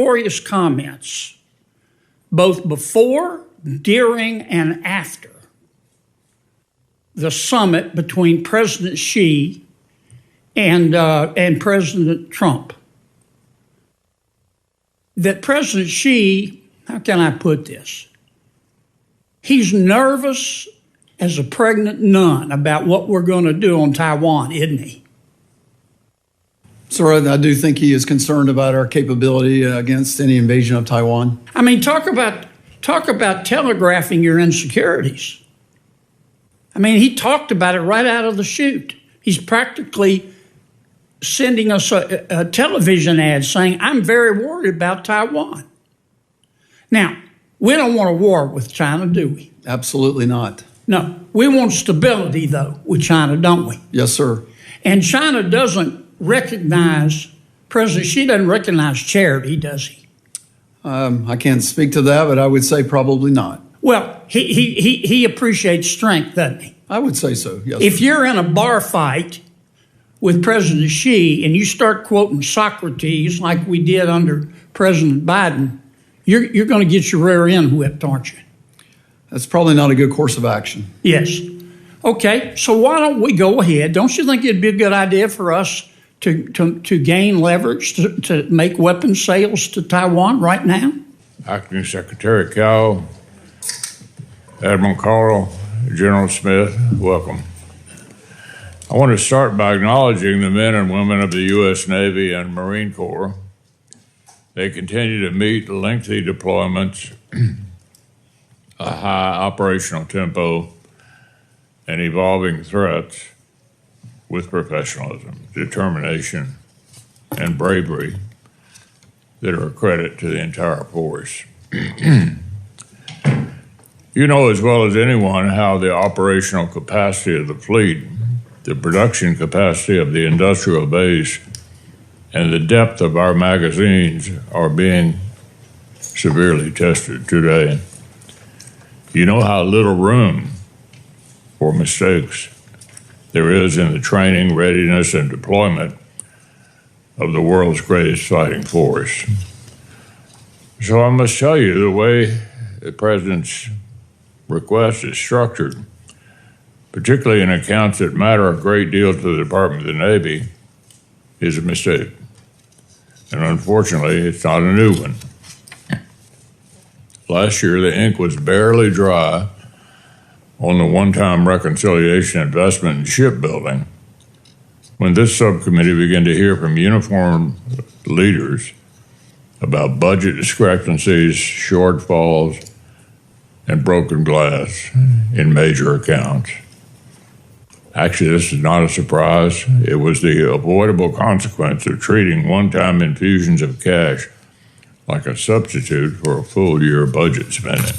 victorious comments, both before, during, and after the summit between President Xi and President Trump. That President Xi, how can I put this? He's nervous as a pregnant nun about what we're going to do on Taiwan, isn't he? Sir, I do think he is concerned about our capability against any invasion of Taiwan. I mean, talk about telegraphing your insecurities. I mean, he talked about it right out of the chute. He's practically sending us a television ad saying, I'm very worried about Taiwan. Now, we don't want a war with China, do we? Absolutely not. No. We want stability, though, with China, don't we? Yes, sir. And China doesn't recognize, President Xi doesn't recognize charity, does he? I can't speak to that, but I would say probably not. Well, he appreciates strength, doesn't he? I would say so, yes. If you're in a bar fight with President Xi and you start quoting Socrates like we did under President Biden, you're going to get your rear end whipped, aren't you? That's probably not a good course of action. Yes. Okay, so why don't we go ahead? Don't you think it'd be a good idea for us to gain leverage to make weapons sales to Taiwan right now? Acting Secretary Caudle, Admiral Caudle, General Smith, welcome. I want to start by acknowledging the men and women of the U.S. Navy and Marine Corps. They continue to meet lengthy deployments, a high operational tempo, and evolving threats with professionalism, determination, and bravery that are a credit to the entire force. You know as well as anyone how the operational capacity of the fleet, the production capacity of the industrial base, and the depth of our magazines are being severely tested today. You know how little room for mistakes there is in the training, readiness, and deployment of the world's greatest fighting force. So I must tell you, the way the President's request is structured, particularly in accounts that matter a great deal to the Department of the Navy, is a mistake. And unfortunately, it's not a new one. Last year, the ink was barely dry on the one-time reconciliation investment in shipbuilding when this subcommittee began to hear from uniformed leaders about budget discrepancies, shortfalls, and broken glass in major accounts. Actually, this is not a surprise. It was the avoidable consequence of treating one-time infusions of cash like a substitute for a full-year budget spending.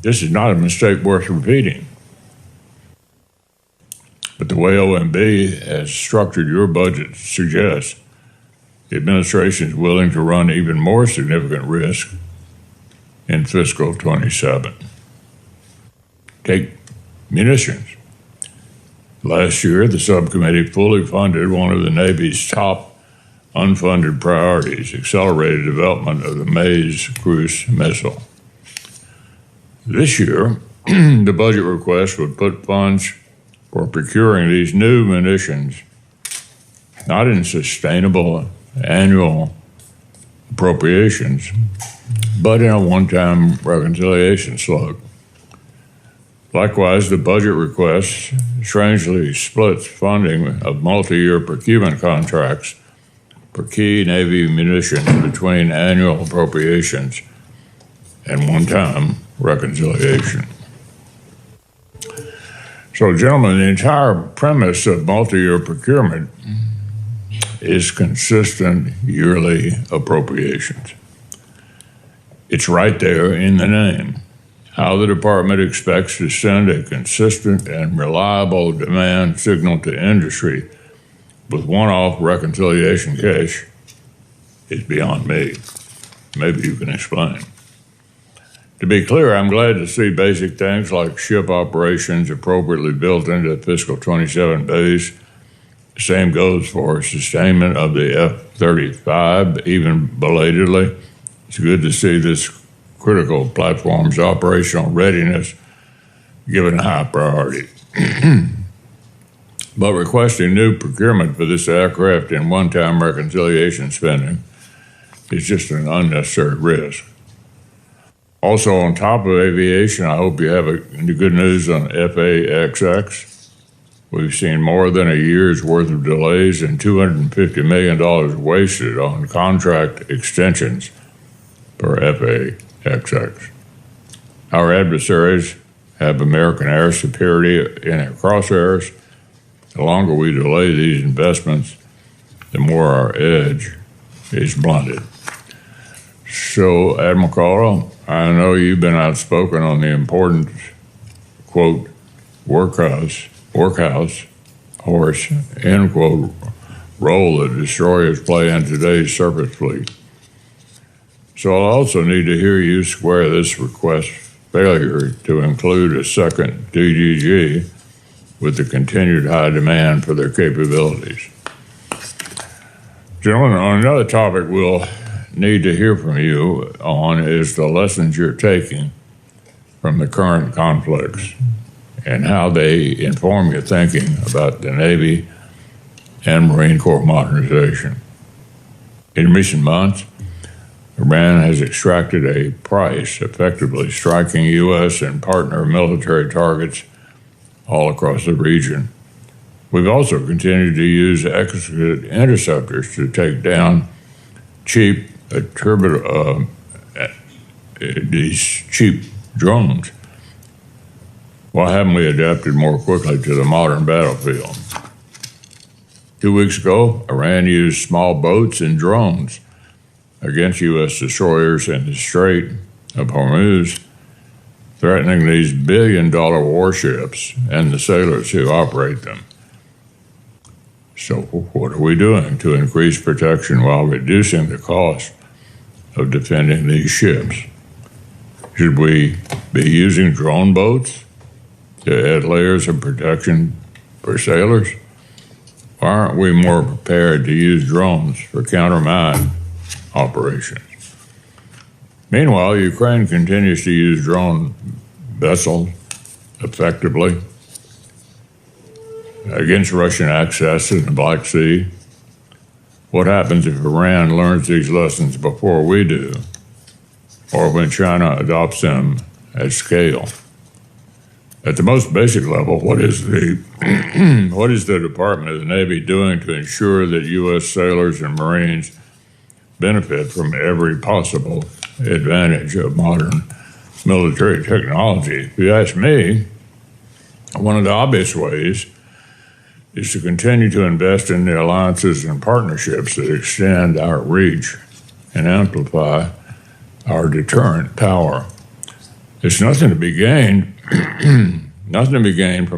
This is not a mistake worth repeating. But the way OMB has structured your budget suggests the administration is willing to run even more significant risk in fiscal 27. Take munitions. Last year, the subcommittee fully funded one of the Navy's top unfunded priorities, accelerated development of the Maze cruise missile. This year, the budget request would put funds for procuring these new munitions not in sustainable annual appropriations, but in a one-time reconciliation slug. Likewise, the budget request strangely splits funding of multi-year procurement contracts for key Navy munitions between annual appropriations and one-time reconciliation. So, gentlemen, the entire premise of multi-year procurement is consistent yearly appropriations. It's right there in the name. How the department expects to send a consistent and reliable demand signal to industry with one-off reconciliation cash is beyond me. Maybe you can explain. To be clear, I'm glad to see basic things like ship operations appropriately built into the fiscal 27 base Same goes for sustainment of the F-35, even belatedly. It's good to see this critical platform's operational readiness given high priority. But requesting new procurement for this aircraft in one-time reconciliation spending is just an unnecessary risk. Also, on top of aviation, I hope you have good news on FAXX. We've seen more than a year's worth of delays and $250 million wasted on contract extensions for FAXX. Our adversaries have American air superiority in their crosshairs. The longer we delay these investments, the more our edge is blunted. So, Admiral Caudle, I know you've been outspoken on the important, quote, workhouse, horse, end quote, role that destroyers play in today's surface fleet. So I'll also need to hear you square this request failure to include a second DGG with the continued high demand for their capabilities. Gentlemen, on another topic we'll need to hear from you on is the lessons you're taking from the current conflicts and how they inform your thinking about the Navy and Marine Corps modernization. In recent months, Iran has extracted a price, effectively striking U.S. and partner military targets all across the region. We've also continued to use execute interceptors to take down these cheap drones. Why haven't we adapted more quickly to the modern battlefield? 2 weeks ago, Iran used small boats and drones against U.S. destroyers in the Strait of Hormuz, threatening these billion-dollar warships and the sailors who operate them. So what are we doing to increase protection while reducing the cost of defending these ships? Should we be using drone boats to add layers of protection for sailors? Why aren't we more prepared to use drones for counter-mine operations? Meanwhile, Ukraine continues to use drone vessels effectively against Russian access to the Black Sea. What happens if Iran learns these lessons before we do, or when China adopts them at scale? At the most basic level, what is the Department of the Navy doing to ensure that U.S. sailors and Marines benefit from every possible advantage of modern military technology? If you ask me, one of the obvious ways is to continue to invest in the alliances and partnerships that extend our reach and amplify our deterrent power. There's nothing to be gained from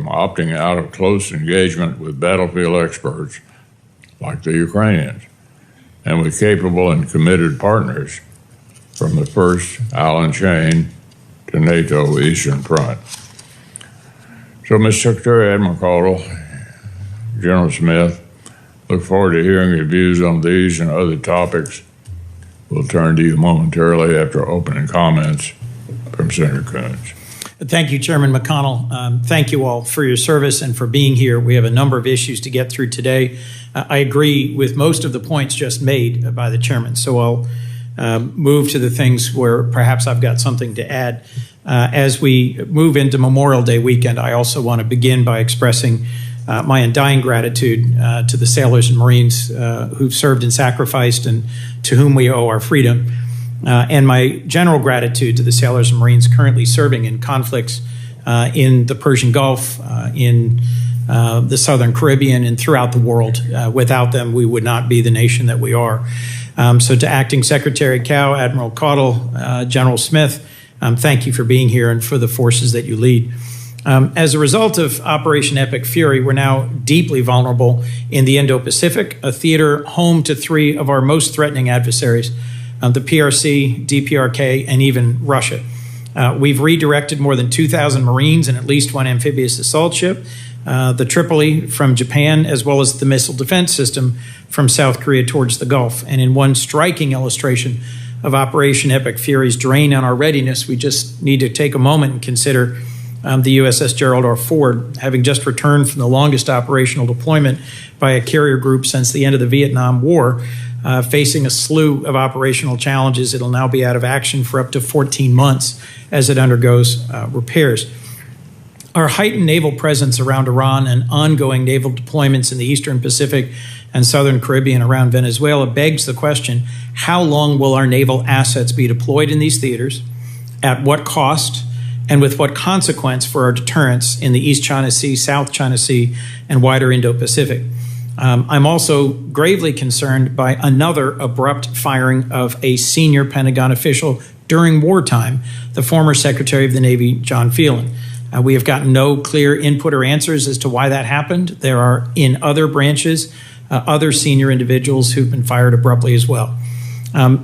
opting out of close engagement with battlefield experts like the Ukrainians and with capable and committed partners from the first island chain to NATO Eastern Front. So, Mr. Secretary, Admiral Caudle, General Smith, look forward to hearing your views on these and other topics. We'll turn to you momentarily after opening comments from Senator Coons. Thank you, Chairman McConnell. Thank you all for your service and for being here. We have a number of issues to get through today. I agree with most of the points just made by the chairman, so I'll move to the things where perhaps I've got something to add. As we move into Memorial Day weekend, I also want to begin by expressing my undying gratitude to the sailors and Marines who've served and sacrificed and to whom we owe our freedom. And my general gratitude to the sailors and Marines currently serving in conflicts in the Persian Gulf, in the Southern Caribbean, and throughout the world. Without them, we would not be the nation that we are. So to Acting Secretary Cow, Admiral Caudle, General Smith, thank you for being here and for the forces that you lead. As a result of Operation Epic Fury, we're now deeply vulnerable in the Indo-Pacific, a theater home to three of our most threatening adversaries, the PRC, DPRK, and even Russia. We've redirected more than 2,000 Marines and at least one amphibious assault ship the Tripoli from Japan, as well as the missile defense system from South Korea towards the Gulf. And in one striking illustration of Operation Epic Fury's drain on our readiness, we just need to take a moment and consider the USS Gerald R. Ford, having just returned from the longest operational deployment by a carrier group since the end of the Vietnam War, facing a slew of operational challenges. It'll now be out of action for up to 14 months as it undergoes repairs. Our heightened naval presence around Iran and ongoing naval deployments in the Eastern Pacific and Southern Caribbean around Venezuela begs the question, how long will our naval assets be deployed in these theaters, at what cost, and with what consequence for our deterrence in the East China Sea, South China Sea, and wider Indo-Pacific? I'm also gravely concerned by another abrupt firing of a senior Pentagon official during wartime, the former Secretary of the Navy, John Phelan. We have gotten no clear input or answers as to why that happened. There are, in other branches, other senior individuals who've been fired abruptly as well.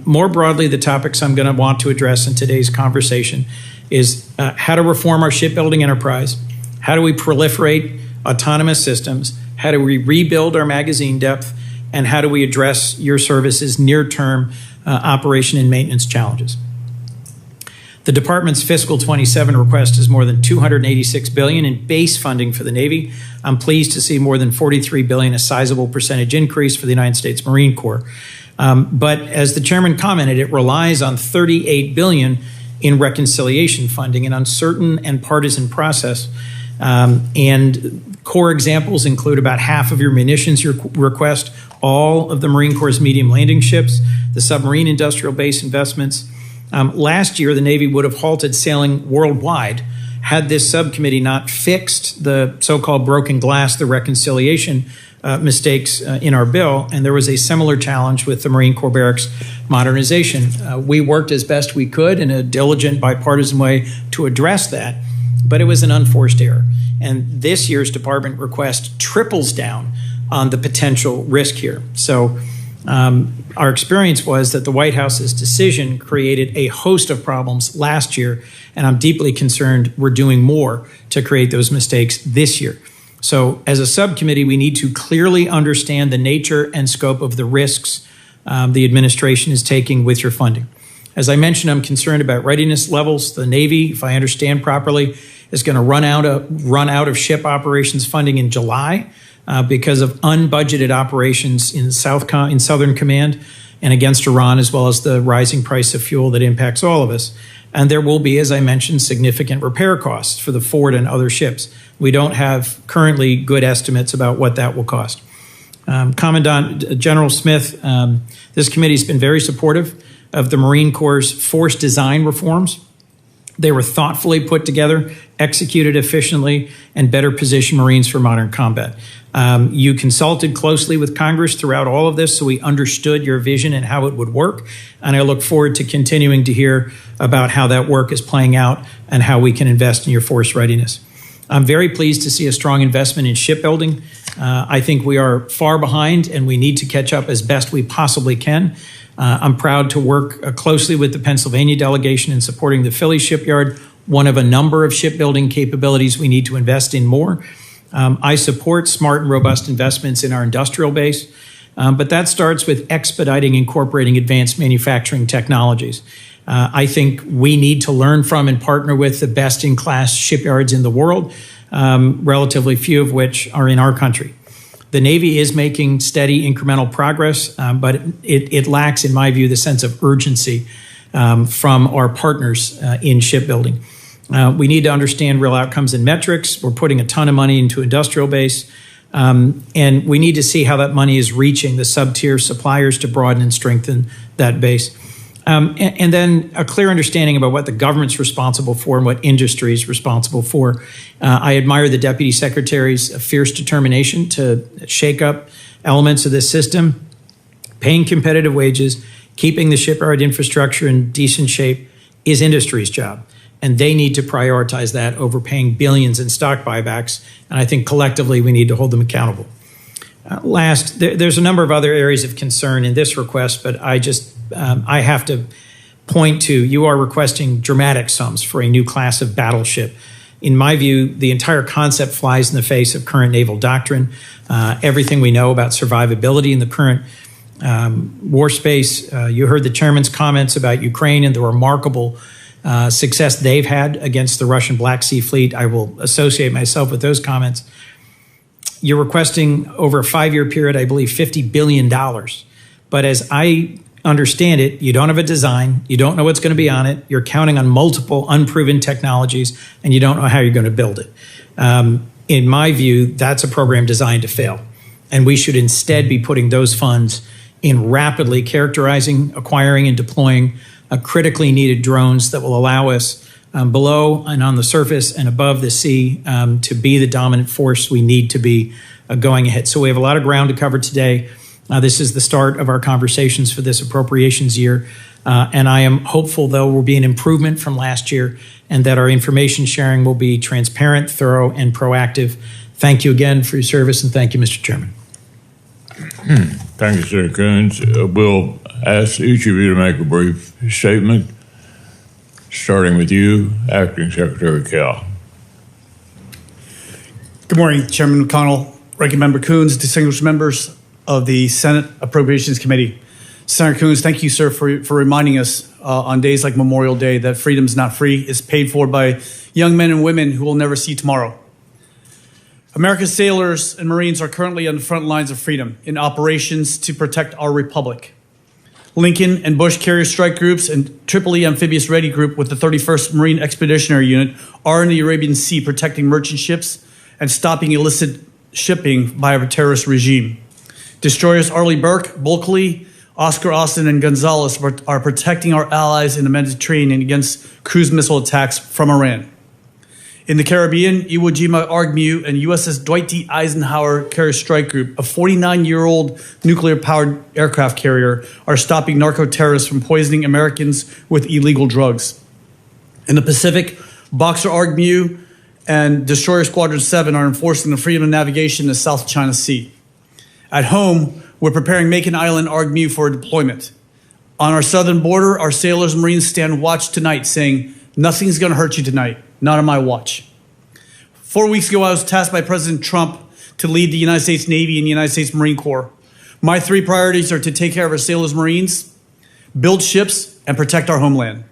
More broadly, the topics I'm going to want to address in today's conversation is how to reform our shipbuilding enterprise, how do we proliferate autonomous systems, how do we rebuild our magazine depth, and how do we address your service's near-term operation and maintenance challenges. The Department's fiscal 27 request is more than $286 billion in base funding for the Navy. I'm pleased to see more than $43 billion, a sizable percentage increase for the United States Marine Corps. But as the chairman commented, it relies on $38 billion in reconciliation funding, an uncertain and partisan process. And core examples include about half of your munitions request, all of the Marine Corps' medium landing ships, the submarine industrial base investments. Last year, the Navy would have halted sailing worldwide had this subcommittee not fixed the so-called broken glass, the reconciliation mistakes in our bill. And there was a similar challenge with the Marine Corps Barracks modernization. We worked as best we could in a diligent bipartisan way to address that, but it was an unforced error. And this year's department request triples down on the potential risk here. So our experience was that the White House's decision created a host of problems last year, and I'm deeply concerned we're doing more to create those mistakes this year. So as a subcommittee, we need to clearly understand the nature and scope of the risks the administration is taking with your funding. As I mentioned, I'm concerned about readiness levels. The Navy, if I understand properly, is going to run out of ship operations funding in July because of unbudgeted operations in Southern Command and against Iran, as well as the rising price of fuel that impacts all of us. And there will be, as I mentioned, significant repair costs for the Ford and other ships. We don't have currently good estimates about what that will cost. Commandant General Smith, this committee has been very supportive of the Marine Corps' force design reforms. They were thoughtfully put together, executed efficiently, and better position Marines for modern combat. You consulted closely with Congress throughout all of this, so we understood your vision and how it would work. And I look forward to continuing to hear about how that work is playing out and how we can invest in your force readiness. I'm very pleased to see a strong investment in shipbuilding. I think we are far behind, and we need to catch up as best we possibly can. I'm proud to work closely with the Pennsylvania delegation in supporting the Philly shipyard, one of a number of shipbuilding capabilities we need to invest in more. I support smart and robust investments in our industrial base, but that starts with expediting incorporating advanced manufacturing technologies. I think we need to learn from and partner with the best-in-class shipyards in the world, relatively few of which are in our country. The Navy is making steady incremental progress, but it lacks, in my view, the sense of urgency from our partners in shipbuilding. We need to understand real outcomes and metrics. We're putting a ton of money into industrial base, and we need to see how that money is reaching the sub-tier suppliers to broaden and strengthen that base. And then a clear understanding about what the government's responsible for and what industry is responsible for. I admire the Deputy Secretary's fierce determination to shake up elements of this system, paying competitive wages, keeping the shipyard infrastructure in decent shape is industry's job. And they need to prioritize that over paying billions in stock buybacks. And I think collectively we need to hold them accountable. Last, there's a number of other areas of concern in this request, but I have to point to, you are requesting dramatic sums for a new class of battleship. In my view, the entire concept flies in the face of current naval doctrine. Everything we know about survivability in the current war space. You heard the chairman's comments about Ukraine and the remarkable success they've had against the Russian Black Sea Fleet. I will associate myself with those comments. You're requesting over a 5-year period, I believe, $50 billion. But as I understand it, you don't have a design, you don't know what's going to be on it, you're counting on multiple unproven technologies, and you don't know how you're going to build it. In my view, that's a program designed to fail. And we should instead be putting those funds in rapidly characterizing, acquiring, and deploying critically needed drones that will allow us below and on the surface and above the sea to be the dominant force we need to be going ahead. So we have a lot of ground to cover today. This is the start of our conversations for this appropriations year. And I am hopeful, though, will be an improvement from last year and that our information sharing will be transparent, thorough, and proactive. Thank you again for your service, and thank you, Mr. Chairman. Thank you, Senator Coons. We'll ask each of you to make a brief statement, starting with you, Acting Secretary Cal. Good morning, Chairman McConnell, Ranking Member Coons, distinguished members of the Senate Appropriations Committee. Senator Coons, thank you, sir, for reminding us on days like Memorial Day that freedom is not free. It's paid for by young men and women who will never see tomorrow. America's sailors and Marines are currently on the front lines of freedom in operations to protect our republic. Lincoln and Bush Carrier Strike Groups and Tripoli Amphibious Ready Group with the 31st Marine Expeditionary Unit are in the Arabian Sea protecting merchant ships and stopping illicit shipping by a terrorist regime. Destroyers Arleigh Burke, Bulkley, Oscar Austin, and Gonzalez are protecting our allies in the Mediterranean against cruise missile attacks from Iran. In the Caribbean, Iwo Jima Argmu and USS Dwight D. Eisenhower Carrier Strike Group, a 49-year-old nuclear-powered aircraft carrier, are stopping narco-terrorists from poisoning Americans with illegal drugs. In the Pacific, Boxer Argmu and Destroyer Squadron 7 are enforcing the freedom of navigation in the South China Sea. At home, we're preparing Macon Island Argmu for deployment. On our southern border, our sailors and Marines stand watch tonight saying, "Nothing's going to hurt you tonight, not on my watch." 4 weeks ago, I was tasked by President Trump to lead the United States Navy and the United States Marine Corps. My 3 priorities are to take care of our sailors and Marines, build ships, and protect our homeland.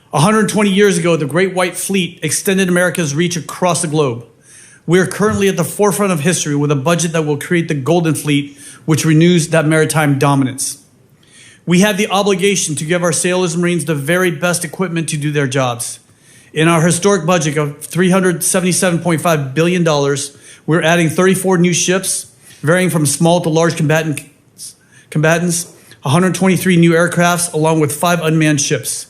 120 years ago, the Great White Fleet extended America's reach across the globe. We are currently at the forefront of history with a budget that will create the Golden Fleet, which renews that maritime dominance. We have the obligation to give our sailors and Marines the very best equipment to do their jobs. In our historic budget of $377.5 billion, we're adding 34 new ships, varying from small to large combatants, 123 new aircrafts, along with 5 unmanned ships.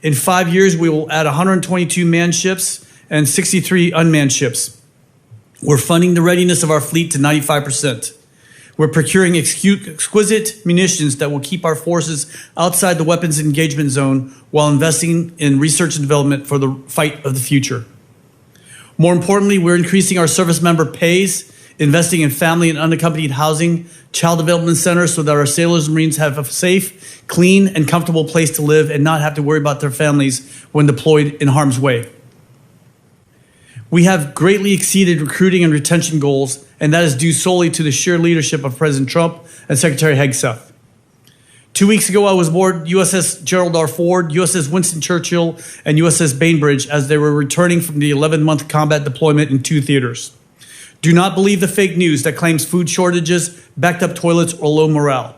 In 5 years, we will add 122 manned ships and 63 unmanned ships. We're funding the readiness of our fleet to 95%. We're procuring exquisite munitions that will keep our forces outside the weapons engagement zone while investing in research and development for the fight of the future. More importantly, we're increasing our service member pays, investing in family and unaccompanied housing, child development centers so that our sailors and Marines have a safe, clean, and comfortable place to live and not have to worry about their families when deployed in harm's way. We have greatly exceeded recruiting and retention goals, and that is due solely to the sheer leadership of President Trump and Secretary Hegseth. 2 weeks ago, I was aboard USS Gerald R. Ford, USS Winston Churchill, and USS Bainbridge as they were returning from the 11-month combat deployment in 2 theaters. Do not believe the fake news that claims food shortages, backed up toilets, or low morale.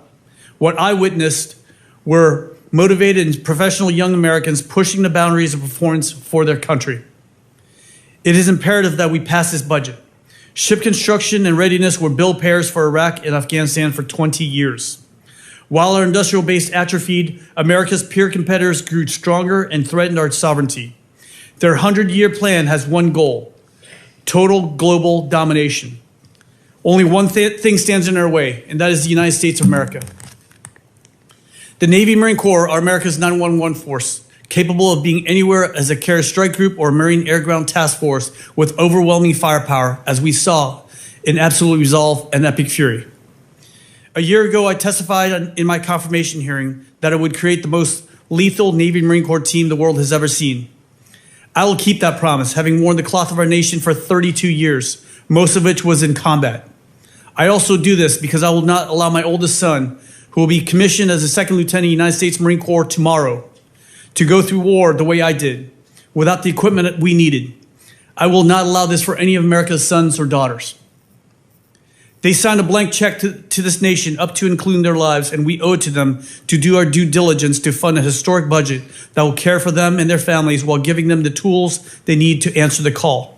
What I witnessed were motivated and professional young Americans pushing the boundaries of performance for their country. It is imperative that we pass this budget. Ship construction and readiness were bill payers for Iraq and Afghanistan for 20 years. While our industrial base atrophied, America's peer competitors grew stronger and threatened our sovereignty. Their 100-year plan has one goal: total global domination. Only one thing stands in our way, and that is the United States of America. The Navy Marine Corps are America's 911 force, capable of being anywhere as a carrier strike group or a Marine Air Ground Task Force with overwhelming firepower, as we saw in Absolute Resolve and Epic Fury. A year ago, I testified in my confirmation hearing that it would create the most lethal Navy Marine Corps team the world has ever seen. I will keep that promise, having worn the cloth of our nation for 32 years, most of which was in combat. I also do this because I will not allow my oldest son, who will be commissioned as a second lieutenant in the United States Marine Corps tomorrow, to go through war the way I did, without the equipment that we needed. I will not allow this for any of America's sons or daughters. They signed a blank check to this nation up to and including their lives, and we owe it to them to do our due diligence to fund a historic budget that will care for them and their families while giving them the tools they need to answer the call.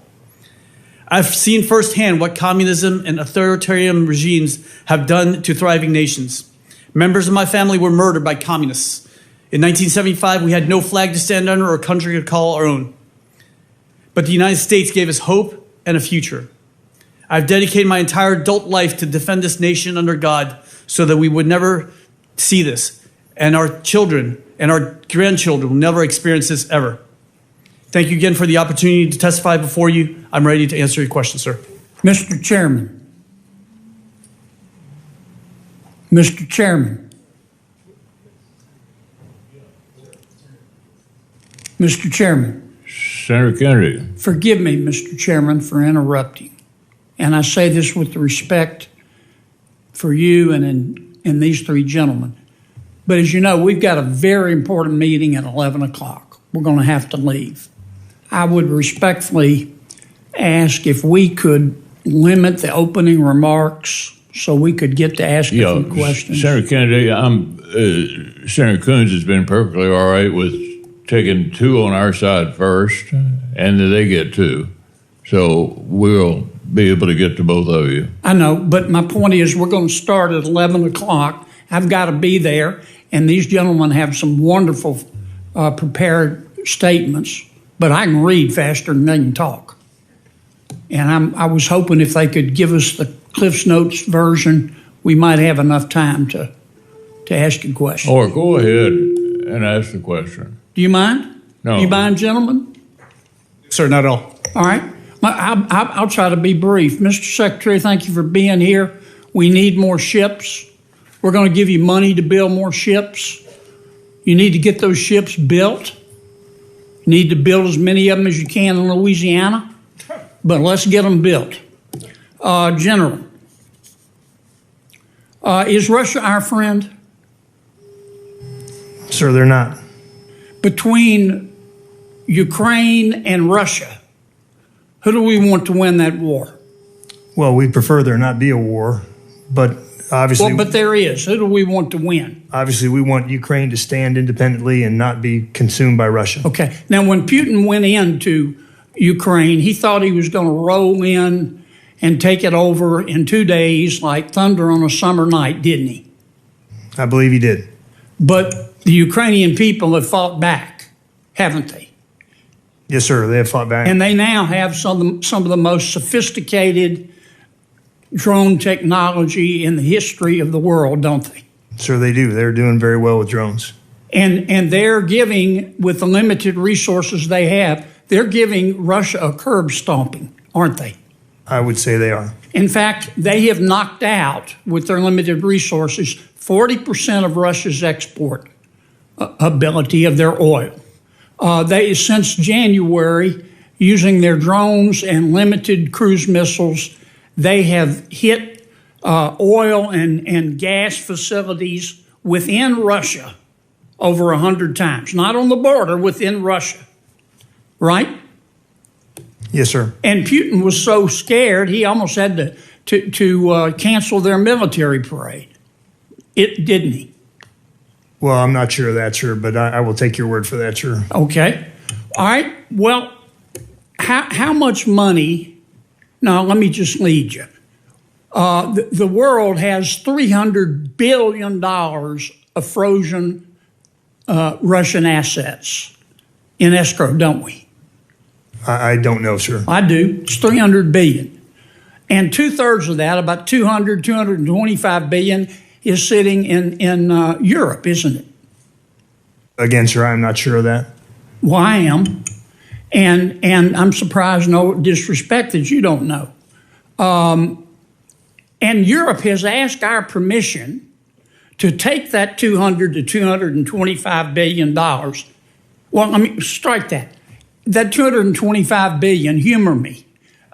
I've seen firsthand what communism and authoritarian regimes have done to thriving nations. Members of my family were murdered by communists. In 1975, we had no flag to stand under or a country to call our own. But the United States gave us hope and a future. I've dedicated my entire adult life to defend this nation under God so that we would never see this, and our children and our grandchildren will never experience this ever. Thank you again for the opportunity to testify before you. I'm ready to answer your questions, sir. Mr. Chairman. Mr. Chairman. Mr. Chairman. Senator Kennedy. Forgive me, Mr. Chairman, for interrupting. And I say this with respect for you and these three gentlemen. But as you know, we've got a very important meeting at 11 o'clock. We're going to have to leave. I would respectfully ask if we could limit the opening remarks so we could get to ask a few questions. Senator Kennedy, Senator Coons has been perfectly all right with taking two on our side first, and then they get two. So we'll be able to get to both of you. I know, but my point is we're going to start at 11 o'clock. I've got to be there, and these gentlemen have some wonderful prepared statements, but I can read faster than they can talk. And I was hoping if they could give us the Cliff's Notes version, we might have enough time to ask you questions. Or go ahead and ask the question. Do you mind? No. You mind, gentlemen? Sir, not at all. All right. I'll try to be brief. Mr. Secretary, thank you for being here. We need more ships. We're going to give you money to build more ships. You need to get those ships built. You need to build as many of them as you can in Louisiana, but let's get them built. General, is Russia our friend? Sir, they're not. Between Ukraine and Russia, who do we want to win that war? Well, we prefer there not be a war, but obviously, Well, but there is. Who do we want to win? obviously we want Ukraine to stand independently and not be consumed by Russia. Okay. Now, when Putin went into Ukraine, he thought he was going to roll in and take it over in 2 days like thunder on a summer night, didn't he? I believe he did. But the Ukrainian people have fought back, haven't they? Yes, sir. They have fought back. And they now have some of the most sophisticated drone technology in the history of the world, don't they? Sir, they do. They're doing very well with drones. And they're giving, with the limited resources they have, they're giving Russia a curb stomping, aren't they? I would say they are. In fact, they have knocked out, with their limited resources, 40% of Russia's export ability of their oil. They, since January, using their drones and limited cruise missiles, they have hit oil and gas facilities within Russia over 100 times. Not on the border, within Russia. Right? Yes, sir. And Putin was so scared, he almost had to cancel their military parade. Didn't he? Well, I'm not sure of that, sir, but I will take your word for that, sir. Okay. All right. Well, how much money? Now, let me just lead you. The world has $300 billion of frozen Russian assets in escrow, don't we? I don't know, sir. I do. It's $300 billion. And 2/3 of that, about $225 billion, is sitting in Europe, isn't it? Again, sir, I'm not sure of that. Well, I am. And I'm surprised, no disrespect, that you don't know. And Europe has asked our permission to take that $200 to $225 billion. Well, let me strike that. that 225 billion, humor me,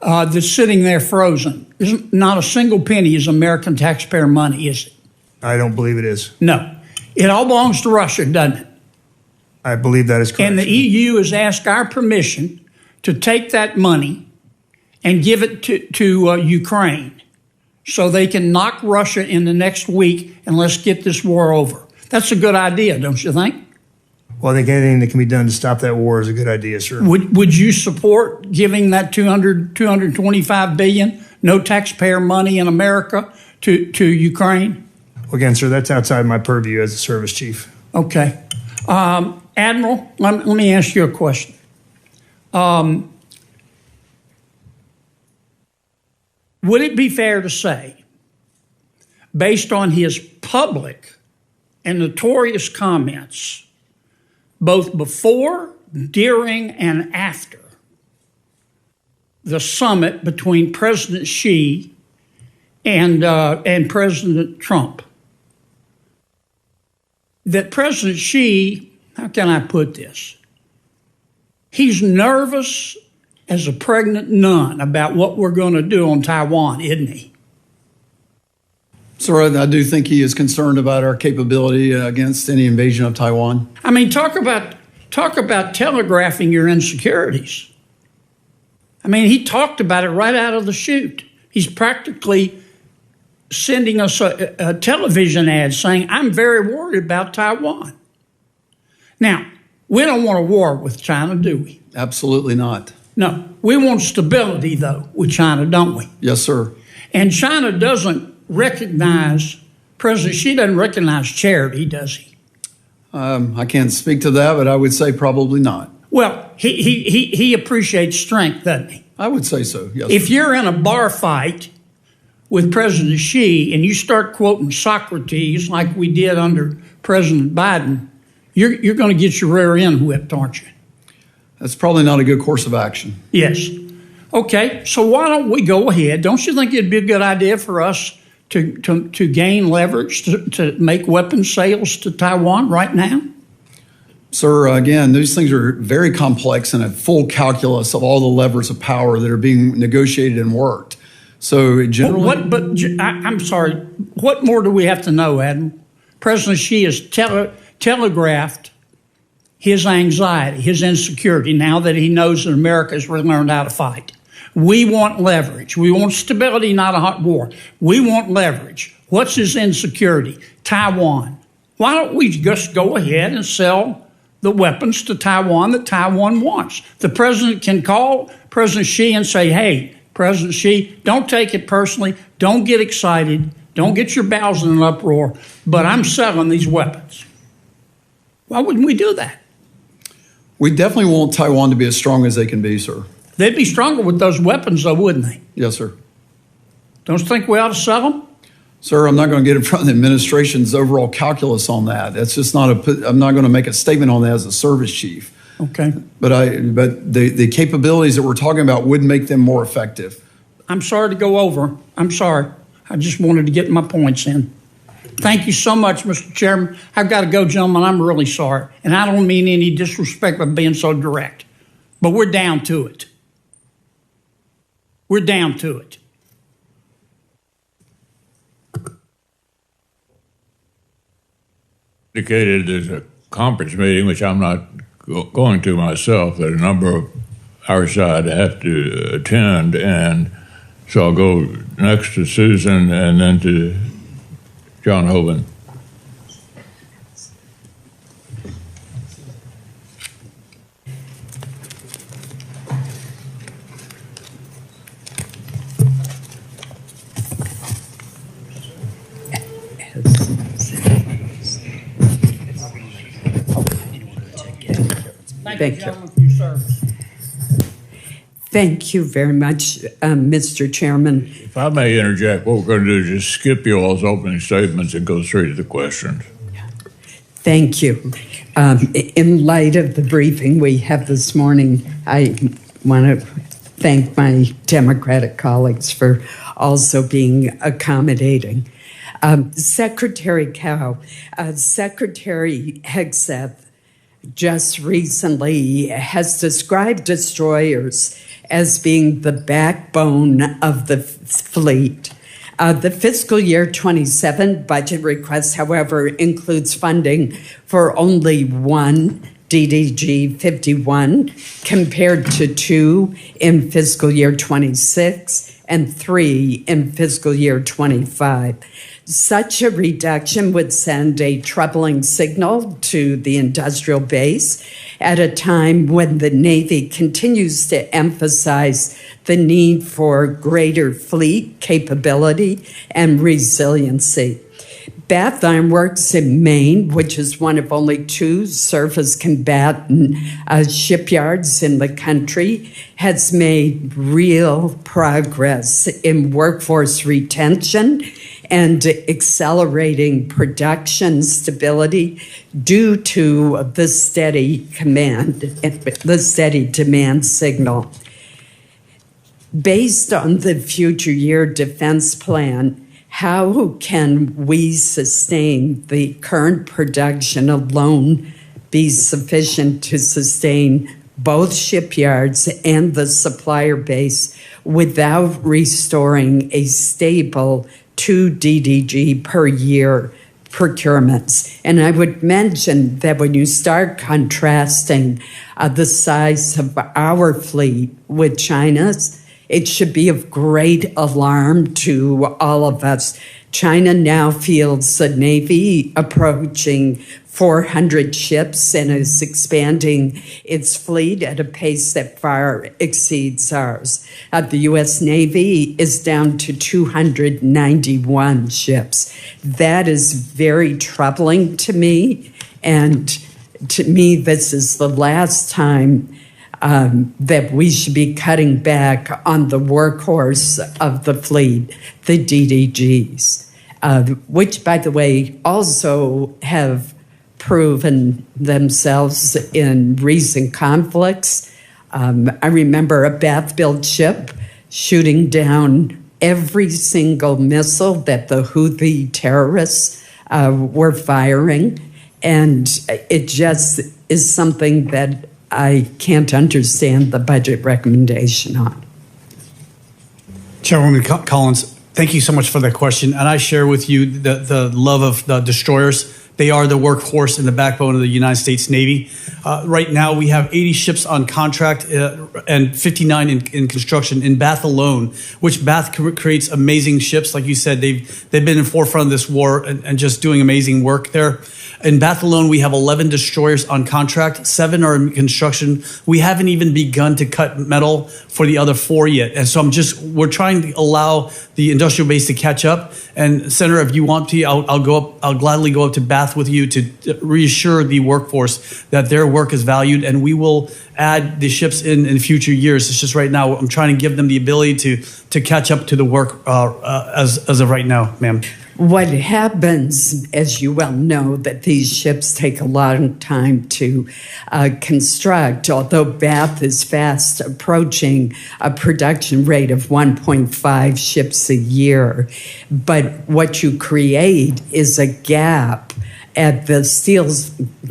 that's sitting there frozen, not a single penny is American taxpayer money, is it? I don't believe it is. No. It all belongs to Russia, doesn't it? I believe that is correct. And the EU has asked our permission to take that money and give it to Ukraine so they can knock Russia in the next week and let's get this war over. That's a good idea, don't you think? Well, I think anything that can be done to stop that war is a good idea, sir. Would you support giving that 225 billion, no taxpayer money in America, to Ukraine? Well, again, sir, that's outside my purview as a service chief. Okay. Admiral, let me ask you a question. Would it be fair to say, based on his public and notorious comments, both before, during, and after the summit between President Xi and President Trump, that President Xi, how can I put this? He's nervous as a pregnant nun about what we're going to do on Taiwan, isn't he? Sir, I do think he is concerned about our capability against any invasion of Taiwan. I mean, talk about telegraphing your insecurities. I mean, he talked about it right out of the chute. He's practically sending us a television ad saying, I'm very worried about Taiwan. Now, we don't want a war with China, do we? Absolutely not. No. We want stability, though, with China, don't we? Yes, sir. And China doesn't recognize, President Xi doesn't recognize charity, does he? I can't speak to that, but I would say probably not. Well, he appreciates strength, doesn't he? I would say so, yes. If you're in a bar fight with President Xi and you start quoting Socrates like we did under President Biden, you're going to get your rear end whipped, aren't you? That's probably not a good course of action. Yes. Okay, so why don't we go ahead? Don't you think it'd be a good idea for us to gain leverage to make weapons sales to Taiwan right now? Sir, again, these things are very complex and a full calculus of all the levers of power that are being negotiated and worked. So generally, I'm sorry. What more do we have to know, Admiral? President Xi has telegraphed his anxiety, his insecurity, now that he knows that America has learned how to fight. We want leverage. We want stability, not a hot war. We want leverage. What's his insecurity? Taiwan. Why don't we just go ahead and sell the weapons to Taiwan that Taiwan wants? The president can call President Xi and say, hey, President Xi, don't take it personally. Don't get excited. Don't get your bowels in an uproar. But I'm selling these weapons. Why wouldn't we do that? we definitely want Taiwan to be as strong as they can be, sir. They'd be stronger with those weapons, though, wouldn't they? Yes, sir. Don't you think we ought to sell them? Sir, I'm not going to get in front of the administration's overall calculus on that. That's just not I'm not going to make a statement on that as a service chief. Okay. But the capabilities that we're talking about would make them more effective. I'm sorry to go over. I'm sorry. I just wanted to get my points in. Thank you so much, Mr. Chairman. I've got to go, gentlemen. I'm really sorry. And I don't mean any disrespect by being so direct. But we're down to it. We're down to it. Indicated there's a conference meeting, which I'm not going to myself, that a number of our side have to attend, and so I'll go next to Susan and then to John Hoban. Thank you, gentlemen, for your service. Thank you very much, Mr. Chairman. If I may interject, what we're going to do is just skip you all's opening statements and go straight to the questions. Thank you. In light of the briefing we have this morning, I want to thank my Democratic colleagues for also being accommodating. Secretary Cao, Secretary Hegseth just recently has described destroyers as being the backbone of the fleet. The fiscal year 27 budget request, however, includes funding for only one DDG 51 compared to 2 in fiscal year 26 and 3 in fiscal year 25. Such a reduction would send a troubling signal to the industrial base at a time when the Navy continues to emphasize the need for greater fleet capability and resiliency. Bath Iron Works in Maine, which is one of only 2 surface combatant shipyards in the country, has made real progress in workforce retention and accelerating production stability due to the steady demand signal. Based on the future year defense plan, how can we sustain the current production alone be sufficient to sustain both shipyards and the supplier base without restoring a stable 2 DDG per year procurements? And I would mention that when you start contrasting the size of our fleet with China's, it should be of great alarm to all of us. China now fields the Navy approaching 400 ships and is expanding its fleet at a pace that far exceeds ours. The U.S. Navy is down to 291 ships. That is very troubling to me, and to me, this is the last time that we should be cutting back on the workhorse of the fleet, the DDGs, which, by the way, also have proven themselves in recent conflicts. I remember a Bath-built ship shooting down every single missile that the Houthi terrorists were firing, and it just is something that I can't understand the budget recommendation on. Chairwoman Collins, thank you so much for that question. And I share with you the love of the destroyers. They are the workhorse and the backbone of the United States Navy. Right now, we have 80 ships on contract and 59 in construction in Bath alone, which Bath creates amazing ships. Like you said, they've been in the forefront of this war and just doing amazing work there. In Bath alone, we have 11 destroyers on contract, 7 are in construction. We haven't even begun to cut metal for the other 4 yet. And so we're trying to allow the industrial base to catch up. And Senator, if you want to, I'll gladly go up to Bath with you to reassure the workforce that their work is valued, and we will add the ships in future years. It's just right now, I'm trying to give them the ability to catch up to the work as of right now, ma'am. What happens, as you well know, that these ships take a long time to construct, although Bath is fast approaching a production rate of 1.5 ships a year. But what you create is a gap at the steel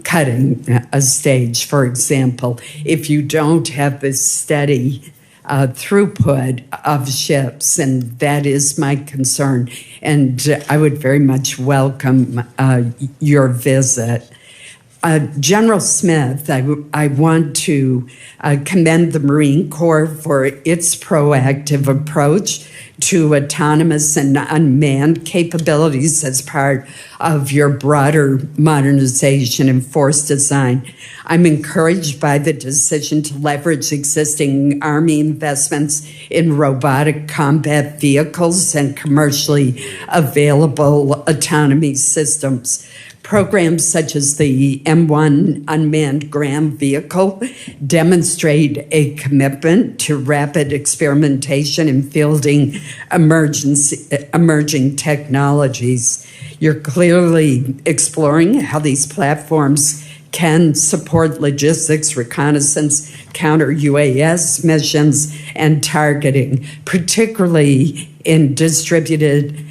cutting stage, for example. If you don't have this steady throughput of ships, and that is my concern. And I would very much welcome your visit. General Smith, I want to commend the Marine Corps for its proactive approach to autonomous and unmanned capabilities as part of your broader modernization and force design. I'm encouraged by the decision to leverage existing Army investments in robotic combat vehicles and commercially available autonomy systems. Programs such as the M1 unmanned ground vehicle demonstrate a commitment to rapid experimentation in fielding emerging technologies. You're clearly exploring how these platforms can support logistics, reconnaissance, counter-UAS missions, and targeting, particularly in distributed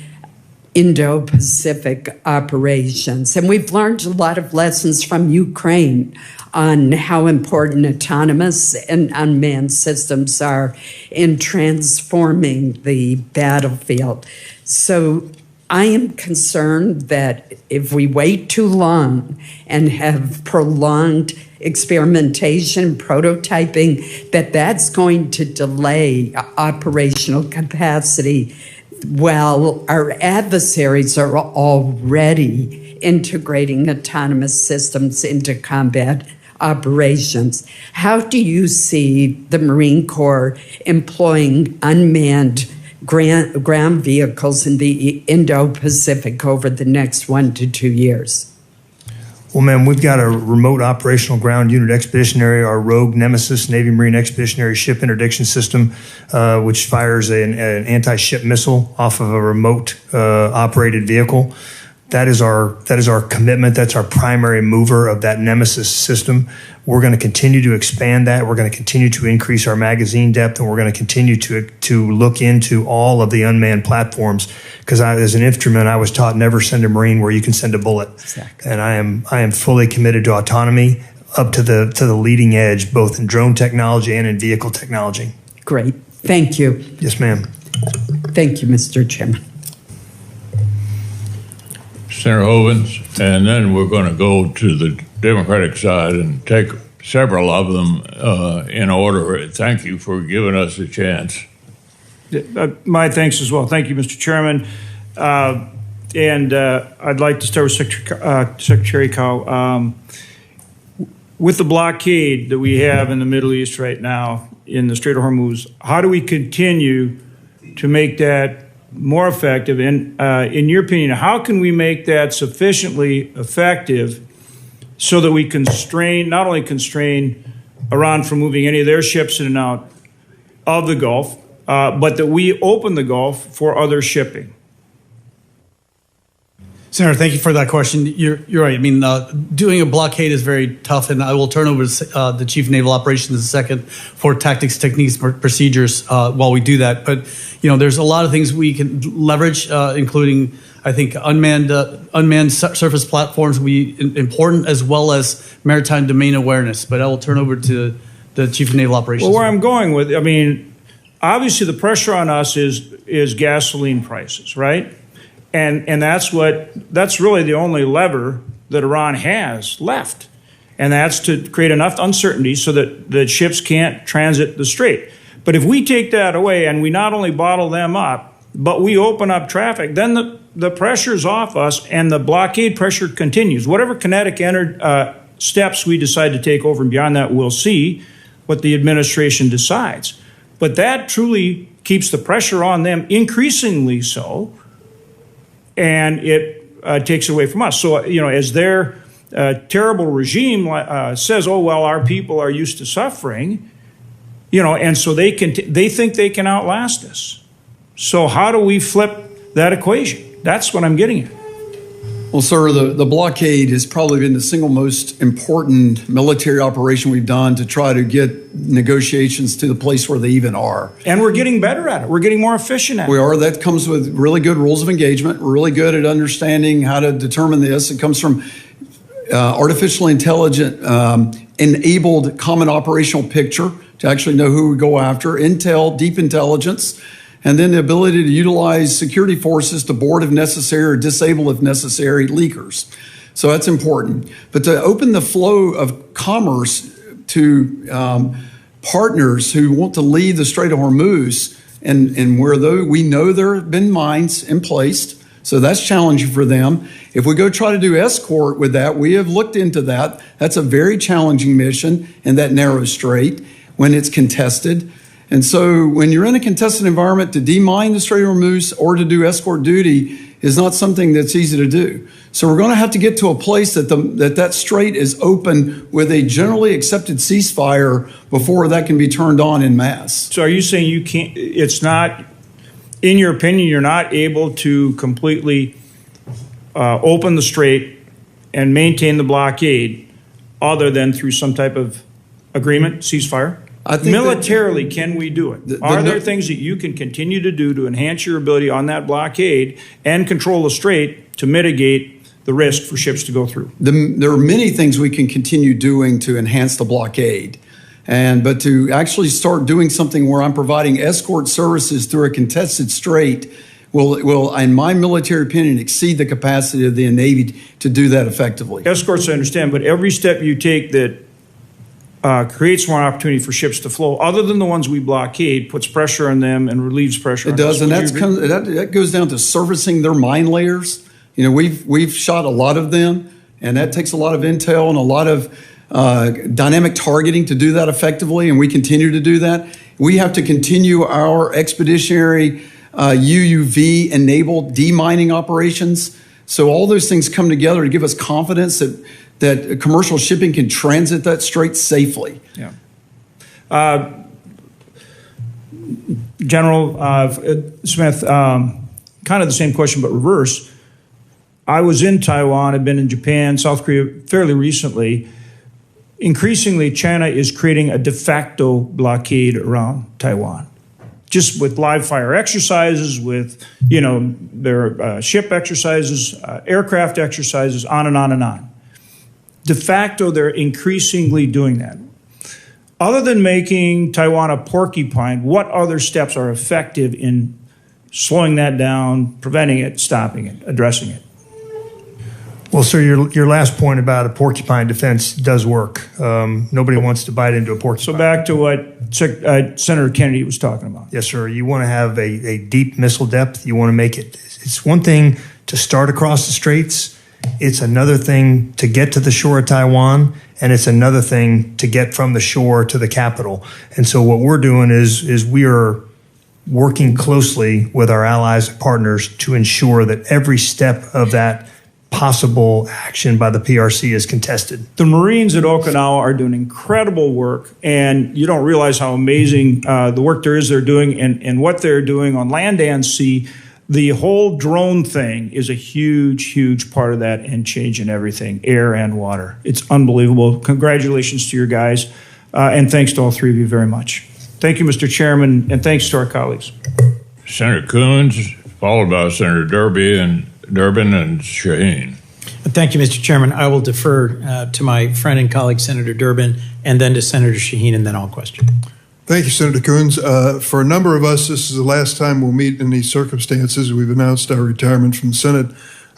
Indo-Pacific operations. And we've learned a lot of lessons from Ukraine on how important autonomous and unmanned systems are in transforming the battlefield. So I am concerned that if we wait too long and have prolonged experimentation, prototyping, that's going to delay operational capacity while our adversaries are already integrating autonomous systems into combat operations. How do you see the Marine Corps employing unmanned ground vehicles in the Indo-Pacific over the next 1 to 2 years? Well, ma'am, we've got a remote operational ground unit expeditionary, our Rogue Nemesis Navy Marine expeditionary ship interdiction system, which fires an anti-ship missile off of a remote operated vehicle. That is our commitment. That's our primary mover of that Nemesis system. We're going to continue to expand that. We're going to continue to increase our magazine depth, and we're going to continue to look into all of the unmanned platforms. Because as an infantryman, I was taught never send a Marine where you can send a bullet. Exactly. And I am fully committed to autonomy up to the leading edge, both in drone technology and in vehicle technology. Great. Thank you. Yes, ma'am. Thank you, Mr. Chairman. Senator Hovens, and then we're going to go to the Democratic side and take several of them in order. Thank you for giving us a chance. My thanks as well. Thank you, Mr. Chairman. And I'd like to start with Secretary Caudle. With the blockade that we have in the Middle East right now in the Strait of Hormuz, how do we continue to make that more effective? And in your opinion, how can we make that sufficiently effective so that we not only constrain Iran from moving any of their ships in and out of the Gulf, but that we open the Gulf for other shipping? Senator, thank you for that question. You're right. I mean, doing a blockade is very tough, and I will turn over to the Chief of Naval Operations in a second for tactics, techniques, procedures while we do that. But, there's a lot of things we can leverage, including, I think, unmanned surface platforms will be important, as well as maritime domain awareness. But I will turn over to the Chief of Naval Operations. Well, where I'm going with, obviously the pressure on us is gasoline prices, right? And that's really the only lever that Iran has left. And that's to create enough uncertainty so that the ships can't transit the strait. But if we take that away and we not only bottle them up, but we open up traffic, then the pressure's off us and the blockade pressure continues. Whatever kinetic steps we decide to take over and beyond that, we'll see what the administration decides. But that truly keeps the pressure on them, increasingly so, and it takes it away from us. So, as their terrible regime says, oh, well, our people are used to suffering, and so they think they can outlast us. So how do we flip that equation? That's what I'm getting at. Well, sir, the blockade has probably been the single most important military operation we've done to try to get negotiations to the place where they even are. And we're getting better at it. We're getting more efficient at it. We are. That comes with really good rules of engagement. We're really good at understanding how to determine this. It comes from artificial intelligence enabled common operational picture to actually know who we go after, intel, deep intelligence, and then the ability to utilize security forces to board if necessary or disable if necessary leakers. So that's important. But to open the flow of commerce to partners who want to leave the Strait of Hormuz and where we know there have been mines in place, so that's challenging for them. If we go try to do escort with that, we have looked into that. That's a very challenging mission in that narrow strait when it's contested. And so when you're in a contested environment, to demine the Strait of Hormuz or to do escort duty is not something that's easy to do. So we're going to have to get to a place that that strait is open with a generally accepted ceasefire before that can be turned on en masse. So are you saying you can't, it's not, in your opinion, you're not able to completely open the strait and maintain the blockade other than through some type of agreement, ceasefire? I think militarily, can we do it? Are there no- things that you can continue to do to enhance your ability on that blockade and control the strait to mitigate the risk for ships to go through? There are many things we can continue doing to enhance the blockade. But to actually start doing something where I'm providing escort services through a contested strait will, in my military opinion, exceed the capacity of the Navy to do that effectively. Escorts, I understand, but every step you take that creates more opportunity for ships to flow, other than the ones we blockade, puts pressure on them and relieves pressure on It does, us. and Would you agree? that goes down to servicing their mine layers. You know, we've shot a lot of them, and that takes a lot of intel and a lot of dynamic targeting to do that effectively, and we continue to do that. We have to continue our expeditionary UUV-enabled demining operations. So all those things come together to give us confidence that commercial shipping can transit that strait safely. Yeah. General Smith, kind of the same question, but reverse. I was in Taiwan, I've been in Japan, South Korea fairly recently. Increasingly, China is creating a de facto blockade around Taiwan, just with live fire exercises, with their ship exercises, aircraft exercises, on and on and on. De facto, they're increasingly doing that. Other than making Taiwan a porcupine, what other steps are effective in slowing that down, preventing it, stopping it, addressing it? Well, sir, your last point about a porcupine defense does work. Nobody wants to bite into a porcupine. So back to what Senator Kennedy was talking about. Yes, sir. You want to have a deep missile depth. You want to make it. It's one thing to start across the straits. It's another thing to get to the shore of Taiwan, and it's another thing to get from the shore to the capital. And so what we're doing is we are working closely with our allies and partners to ensure that every step of that possible action by the PRC is contested. The Marines at Okinawa are doing incredible work, and you don't realize how amazing the work they're doing and what they're doing on land and sea. The whole drone thing is a huge, huge part of that and changing everything, air and water. It's unbelievable. Congratulations to your guys, and thanks to all three of you very much. Thank you, Mr. Chairman, and thanks to our colleagues. Senator Coons, followed by Senator Durbin and Shaheen. Thank you, Mr. Chairman. I will defer to my friend and colleague, Senator Durbin, and then to Senator Shaheen, and then I'll question. Thank you, Senator Coons. For a number of us, this is the last time we'll meet in these circumstances. We've announced our retirement from the Senate.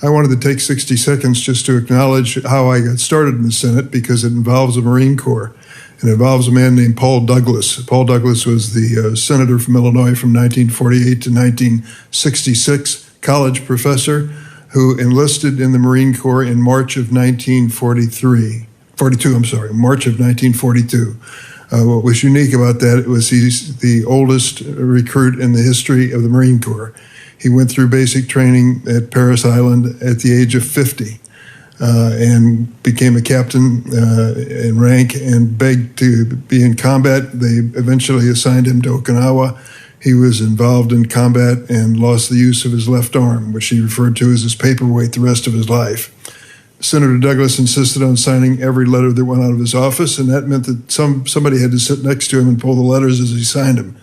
I wanted to take 60 seconds just to acknowledge how I got started in the Senate, because it involves the Marine Corps. It involves a man named Paul Douglas. Paul Douglas was the senator from Illinois from 1948 to 1966, college professor who enlisted in the Marine Corps in March of 1942. What was unique about that was he's the oldest recruit in the history of the Marine Corps. He went through basic training at Parris Island at the age of 50 and became a captain in rank and begged to be in combat. They eventually assigned him to Okinawa. He was involved in combat and lost the use of his left arm, which he referred to as his paperweight the rest of his life. Senator Douglas insisted on signing every letter that went out of his office, and that meant that somebody had to sit next to him and pull the letters as he signed them.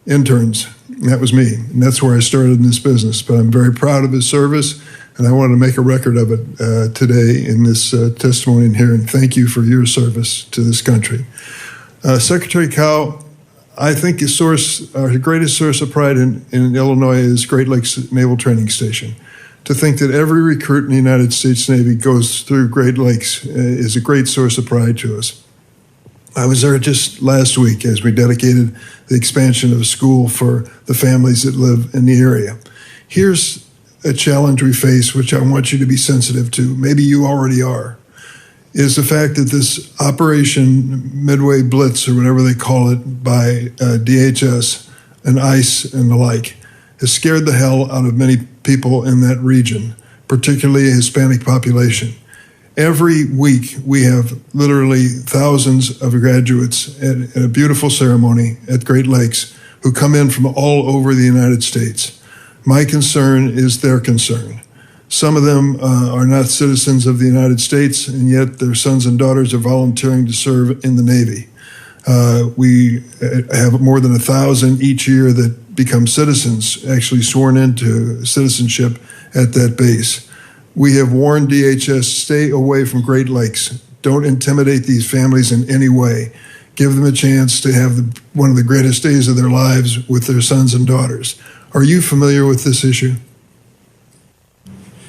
Interns, and that was me, and that's where I started in this business. But I'm very proud of his service, and I wanted to make a record of it today in this testimony and hearing. Thank you for your service to this country. Secretary Cow, I think our greatest source of pride in Illinois is Great Lakes Naval Training Station. To think that every recruit in the United States Navy goes through Great Lakes is a great source of pride to us. I was there just last week as we dedicated the expansion of a school for the families that live in the area. Here's a challenge we face, which I want you to be sensitive to. Maybe you already are, is the fact that this Operation Midway Blitz, or whatever they call it, by DHS and ICE and the like, has scared the hell out of many people in that region, particularly a Hispanic population. Every week, we have literally thousands of graduates at a beautiful ceremony at Great Lakes who come in from all over the United States. My concern is their concern. Some of them are not citizens of the United States, and yet their sons and daughters are volunteering to serve in the Navy. We have more than 1,000 each year that become citizens, actually sworn into citizenship at that base. We have warned DHS, stay away from Great Lakes. Don't intimidate these families in any way. Give them a chance to have one of the greatest days of their lives with their sons and daughters. Are you familiar with this issue?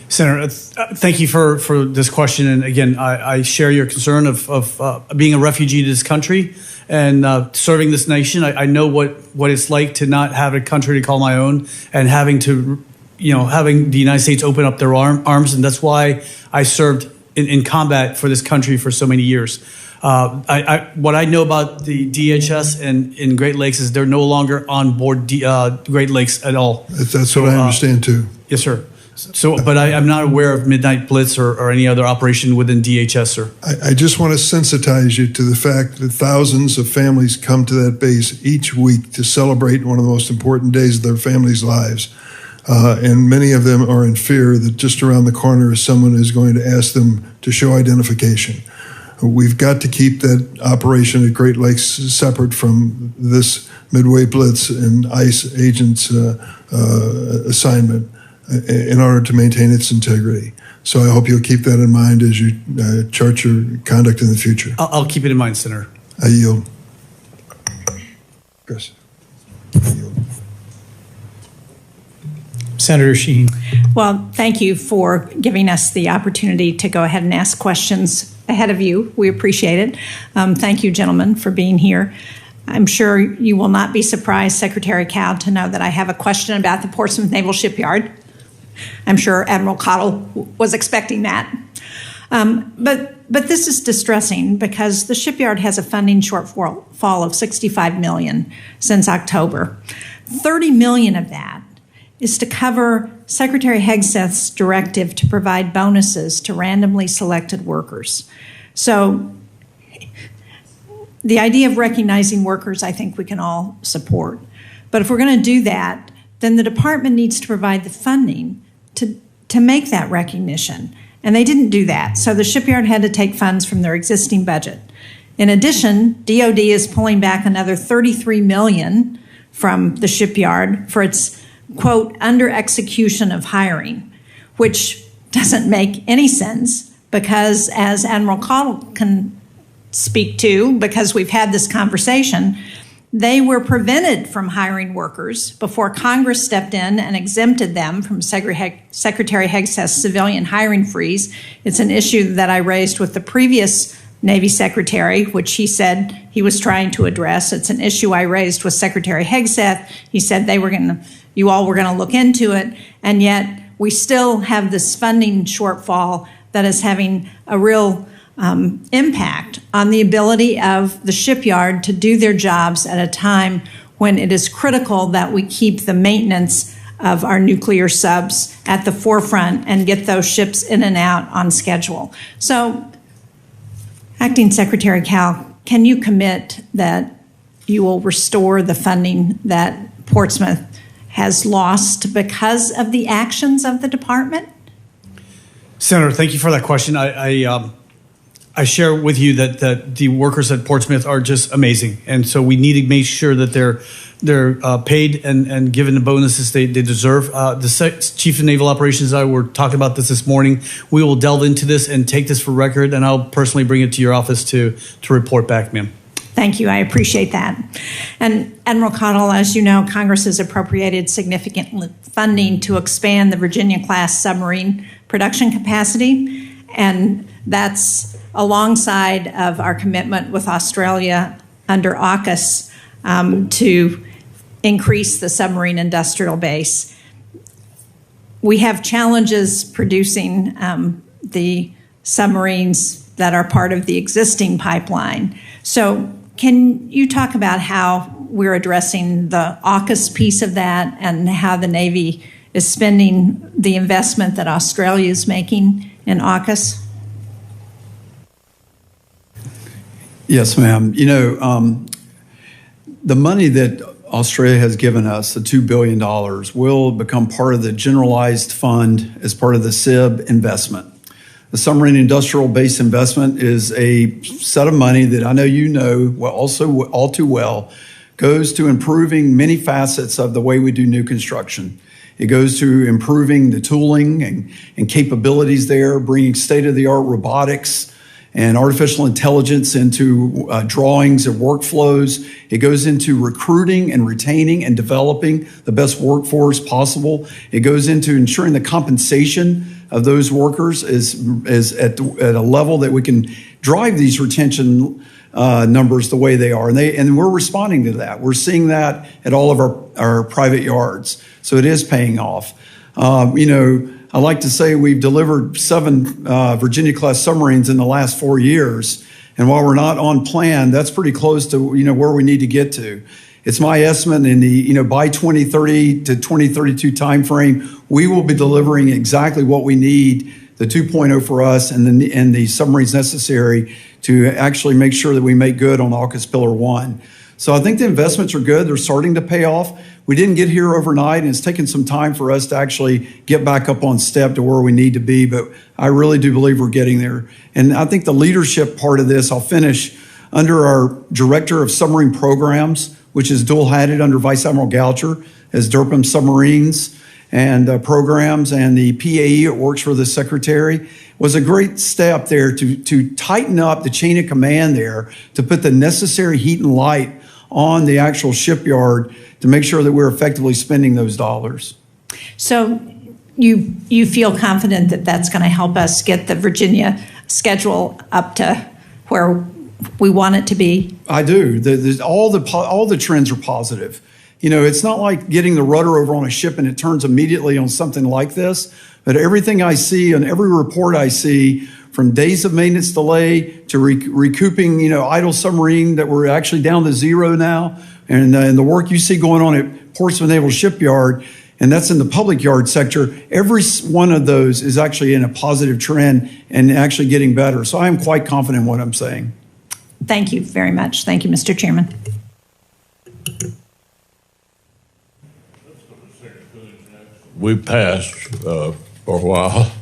Senator, thank you for this question. And again, I share your concern of being a refugee to this country and serving this nation. I know what it's like to not have a country to call my own and having the United States open up their arms. And that's why I served in combat for this country for so many years. What I know about the DHS and in Great Lakes is they're no longer on board Great Lakes at all. That's what I understand too. Yes, sir. So, but I'm not aware of Midnight Blitz or any other operation within DHS, sir. I just want to sensitize you to the fact that thousands of families come to that base each week to celebrate one of the most important days of their families' lives. And many of them are in fear that just around the corner is someone who's going to ask them to show identification. We've got to keep that operation at Great Lakes separate from this Midway Blitz and ICE agents' assignment in order to maintain its integrity. So I hope you'll keep that in mind as you chart your conduct in the future. I'll keep it in mind, Senator. I yield. Chris. I yield. Senator Sheen. Well, thank you for giving us the opportunity to go ahead and ask questions ahead of you. We appreciate it. Thank you, gentlemen, for being here. I'm sure you will not be surprised, Secretary Caudle, to know that I have a question about the Portsmouth Naval Shipyard. I'm sure Admiral Caudle was expecting that. But this is distressing because the shipyard has a funding shortfall of $65 million since October. $30 million of that is to cover Secretary Hegseth's directive to provide bonuses to randomly selected workers. So the idea of recognizing workers, I think we can all support. But if we're going to do that, then the department needs to provide the funding to make that recognition. And they didn't do that. So the shipyard had to take funds from their existing budget. In addition, DOD is pulling back another $33 million from the shipyard for its, quote, under execution of hiring, which doesn't make any sense because, as Admiral Caudle can speak to, because we've had this conversation, they were prevented from hiring workers before Congress stepped in and exempted them from Secretary Hegseth's civilian hiring freeze. It's an issue that I raised with the previous Navy Secretary, which he said he was trying to address. It's an issue I raised with Secretary Hegseth. He said you all were going to look into it, and yet we still have this funding shortfall that is having a real impact on the ability of the shipyard to do their jobs at a time when it is critical that we keep the maintenance of our nuclear subs at the forefront and get those ships in and out on schedule. So, Acting Secretary Caudle, can you commit that you will restore the funding that Portsmouth has lost because of the actions of the department? Senator, thank you for that question. I share with you that the workers at Portsmouth are just amazing, and so we need to make sure that they're paid and given the bonuses they deserve. The Chief of Naval Operations and I were talking about this morning. We will delve into this and take this for record, and I'll personally bring it to your office to report back, ma'am. Thank you. I appreciate that. And Admiral Caudle, as you know, Congress has appropriated significant funding to expand the Virginia-class submarine production capacity, and that's alongside of our commitment with Australia under AUKUS to increase the submarine industrial base. We have challenges producing the submarines that are part of the existing pipeline. So can you talk about how we're addressing the AUKUS piece of that and how the Navy is spending the investment that Australia is making in AUKUS? Yes, ma'am. You know, the money that Australia has given us, the $2 billion, will become part of the generalized fund as part of the SIB investment. The submarine industrial base investment is a set of money that I know you know also all too well, goes to improving many facets of the way we do new construction. It goes to improving the tooling and capabilities there, bringing state-of-the-art robotics and artificial intelligence into drawings and workflows. It goes into recruiting and retaining and developing the best workforce possible. It goes into ensuring the compensation of those workers is at a level that we can drive these retention numbers the way they are. And we're responding to that. We're seeing that at all of our private yards. So it is paying off. I like to say we've delivered 7 Virginia-class submarines in the last 4 years. And while we're not on plan, that's pretty close to, where we need to get to. It's my estimate in the, by 2030 to 2032 timeframe, we will be delivering exactly what we need, the 2.0 for us and the submarines necessary to actually make sure that we make good on AUKUS Pillar 1. So I think the investments are good. They're starting to pay off. We didn't get here overnight, and it's taken some time for us to actually get back up on step to where we need to be, but I really do believe we're getting there. And I think the leadership part of this, I'll finish, under our Director of Submarine Programs, which is dual-hatted under Vice Admiral Goucher as DERPM Submarines and Programs, and the PAE, it works for the Secretary, was a great step there to tighten up the chain of command there, to put the necessary heat and light on the actual shipyard to make sure that we're effectively spending those dollars. So you feel confident that that's going to help us get the Virginia schedule up to where we want it to be? I do. All the trends are positive. It's not like getting the rudder over on a ship and it turns immediately on something like this, but everything I see and every report I see, from days of maintenance delay to recouping, idle submarine that we're actually down to 0 now, and the work you see going on at Portsmouth Naval Shipyard, and that's in the public yard sector, every one of those is actually in a positive trend and actually getting better. So I am quite confident in what I'm saying. Thank you very much. Thank you, Mr. Chairman. We passed for a while.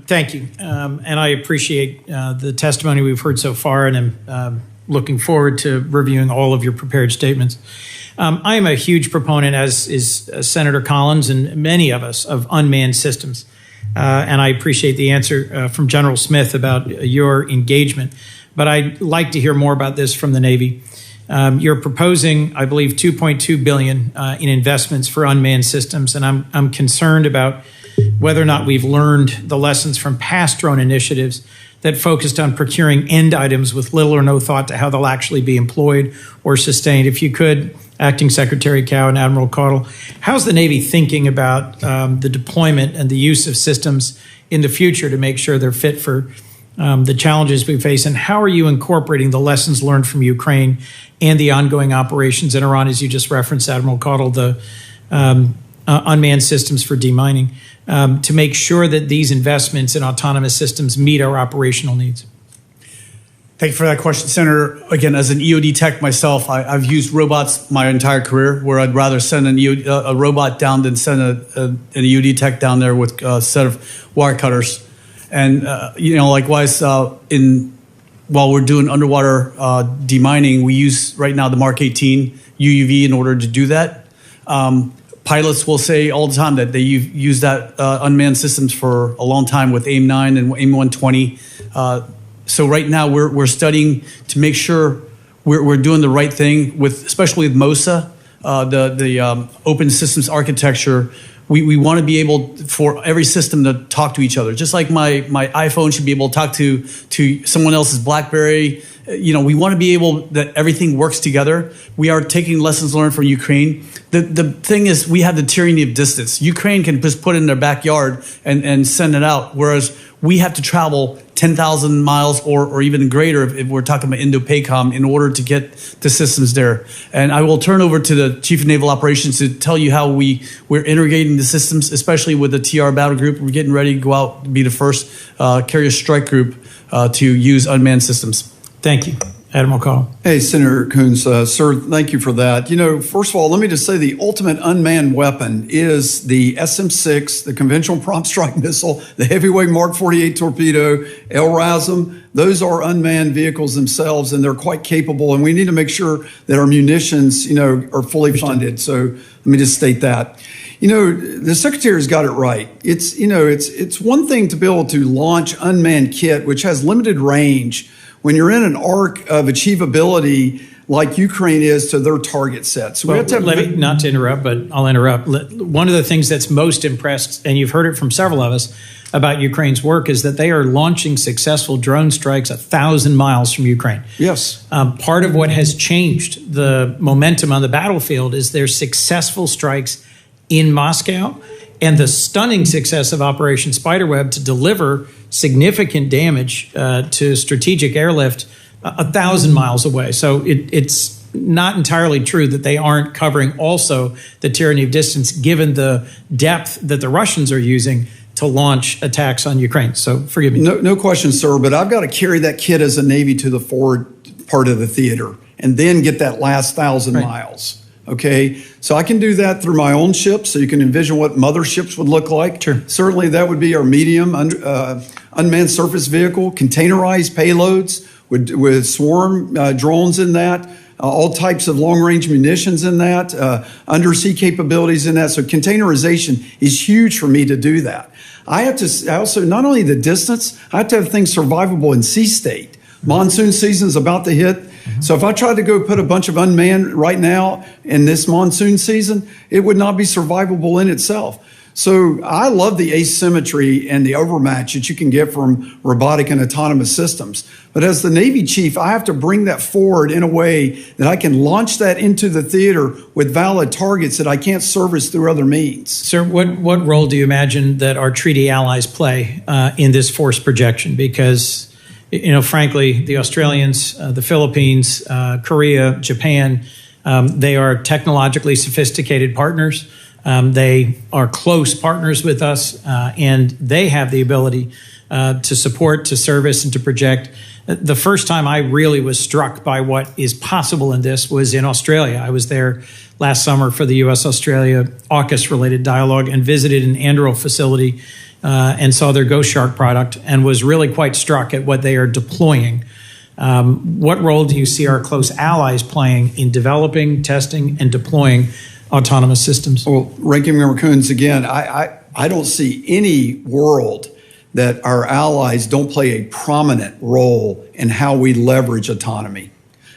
Thank you. And I appreciate the testimony we've heard so far, and I'm looking forward to reviewing all of your prepared statements. I am a huge proponent, as is Senator Collins and many of us, of unmanned systems. And I appreciate the answer from General Smith about your engagement. But I'd like to hear more about this from the Navy. You're proposing, I believe, $2.2 billion in investments for unmanned systems, and I'm concerned about whether or not we've learned the lessons from past drone initiatives that focused on procuring end items with little or no thought to how they'll actually be employed or sustained. If you could, Acting Secretary Cow and Admiral Caudle, how's the Navy thinking about the deployment and the use of systems in the future to make sure they're fit for the challenges we face, and how are you incorporating the lessons learned from Ukraine and the ongoing operations in Iran, as you just referenced, Admiral Caudle, the unmanned systems for demining, to make sure that these investments in autonomous systems meet our operational needs? Thank you for that question, Senator. Again, as an EOD tech myself, I've used robots my entire career, where I'd rather send a robot down than send an EOD tech down there with a set of wire cutters. And, likewise, while we're doing underwater demining, we use right now the Mark 18 UUV in order to do that. Pilots will say all the time that they use that unmanned systems for a long time with AIM-9 and AIM-120. So right now we're studying to make sure we're doing the right thing especially with MOSA, the open systems architecture. We want to be able for every system to talk to each other. Just like my iPhone should be able to talk to someone else's BlackBerry. We want to be able that everything works together. We are taking lessons learned from Ukraine. The thing is, we have the tyranny of distance. Ukraine can just put it in their backyard and send it out, whereas we have to travel 10,000 miles or even greater if we're talking about Indo-PACOM in order to get the systems there. And I will turn over to the Chief of Naval Operations to tell you how we're integrating the systems, especially with the TR battle group. We're getting ready to go out and be the first carrier strike group to use unmanned systems. Thank you. Admiral Caudle. Hey, Senator Coons, sir, thank you for that. First of all, let me just say the ultimate unmanned weapon is the SM-6, the Conventional Prompt Strike Missile, the heavyweight Mark 48 torpedo, LRASM. Those are unmanned vehicles themselves, and they're quite capable, and we need to make sure that our munitions, are fully funded. So let me just state that. The Secretary's got it right. It's one thing to be able to launch unmanned kit, which has limited range, when you're in an arc of achievability like Ukraine is to their target set. So let me, not to interrupt, but I'll interrupt. One of the things that's most impressed, and you've heard it from several of us, about Ukraine's work is that they are launching successful drone strikes 1,000 miles from Ukraine. Yes. Part of what has changed the momentum on the battlefield is their successful strikes in Moscow and the stunning success of Operation Spiderweb to deliver significant damage to strategic airlift 1,000 miles away. So it's not entirely true that they aren't covering also the tyranny of distance, given the depth that the Russians are using to launch attacks on Ukraine. So forgive me. No question, sir, but I've got to carry that kit as a Navy to the forward part of the theater and then get that last 1,000 miles. Okay, so I can do that through my own ships, so you can envision what motherships would look like. Sure. Certainly that would be our medium unmanned surface vehicle, containerized payloads with swarm drones in that, all types of long-range munitions in that, undersea capabilities in that. So containerization is huge for me to do that. I also, not only the distance, I have to have things survivable in sea state. Monsoon season is about to hit. So if I tried to go put a bunch of unmanned right now in this monsoon season, it would not be survivable in itself. So I love the asymmetry and the overmatch that you can get from robotic and autonomous systems. But as the Navy chief, I have to bring that forward in a way that I can launch that into the theater with valid targets that I can't service through other means. Sir, what role do you imagine that our treaty allies play in this force projection? Because frankly, the Australians, the Philippines, Korea, Japan, they are technologically sophisticated partners. They are close partners with us, and they have the ability to support, to service, and to project. The first time I really was struck by what is possible in this was in Australia. I was there last summer for the U.S.-Australia AUKUS-related dialogue and visited an Anduril facility and saw their Ghost Shark product and was really quite struck at what they are deploying. What role do you see our close allies playing in developing, testing, and deploying autonomous systems? Well, Ranking Member Coons, again, I don't see any world that our allies don't play a prominent role in how we leverage autonomy.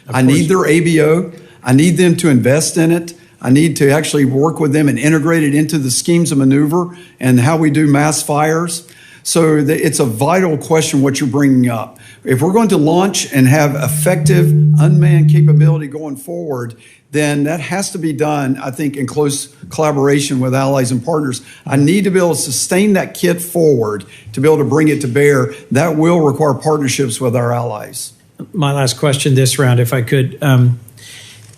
I need their ABO. I need them to invest in it. I need to actually work with them and integrate it into the schemes of maneuver and how we do mass fires. So it's a vital question what you're bringing up. If we're going to launch and have effective unmanned capability going forward, then that has to be done, I think, in close collaboration with allies and partners. I need to be able to sustain that kit forward to be able to bring it to bear. That will require partnerships with our allies. My last question this round, if I could.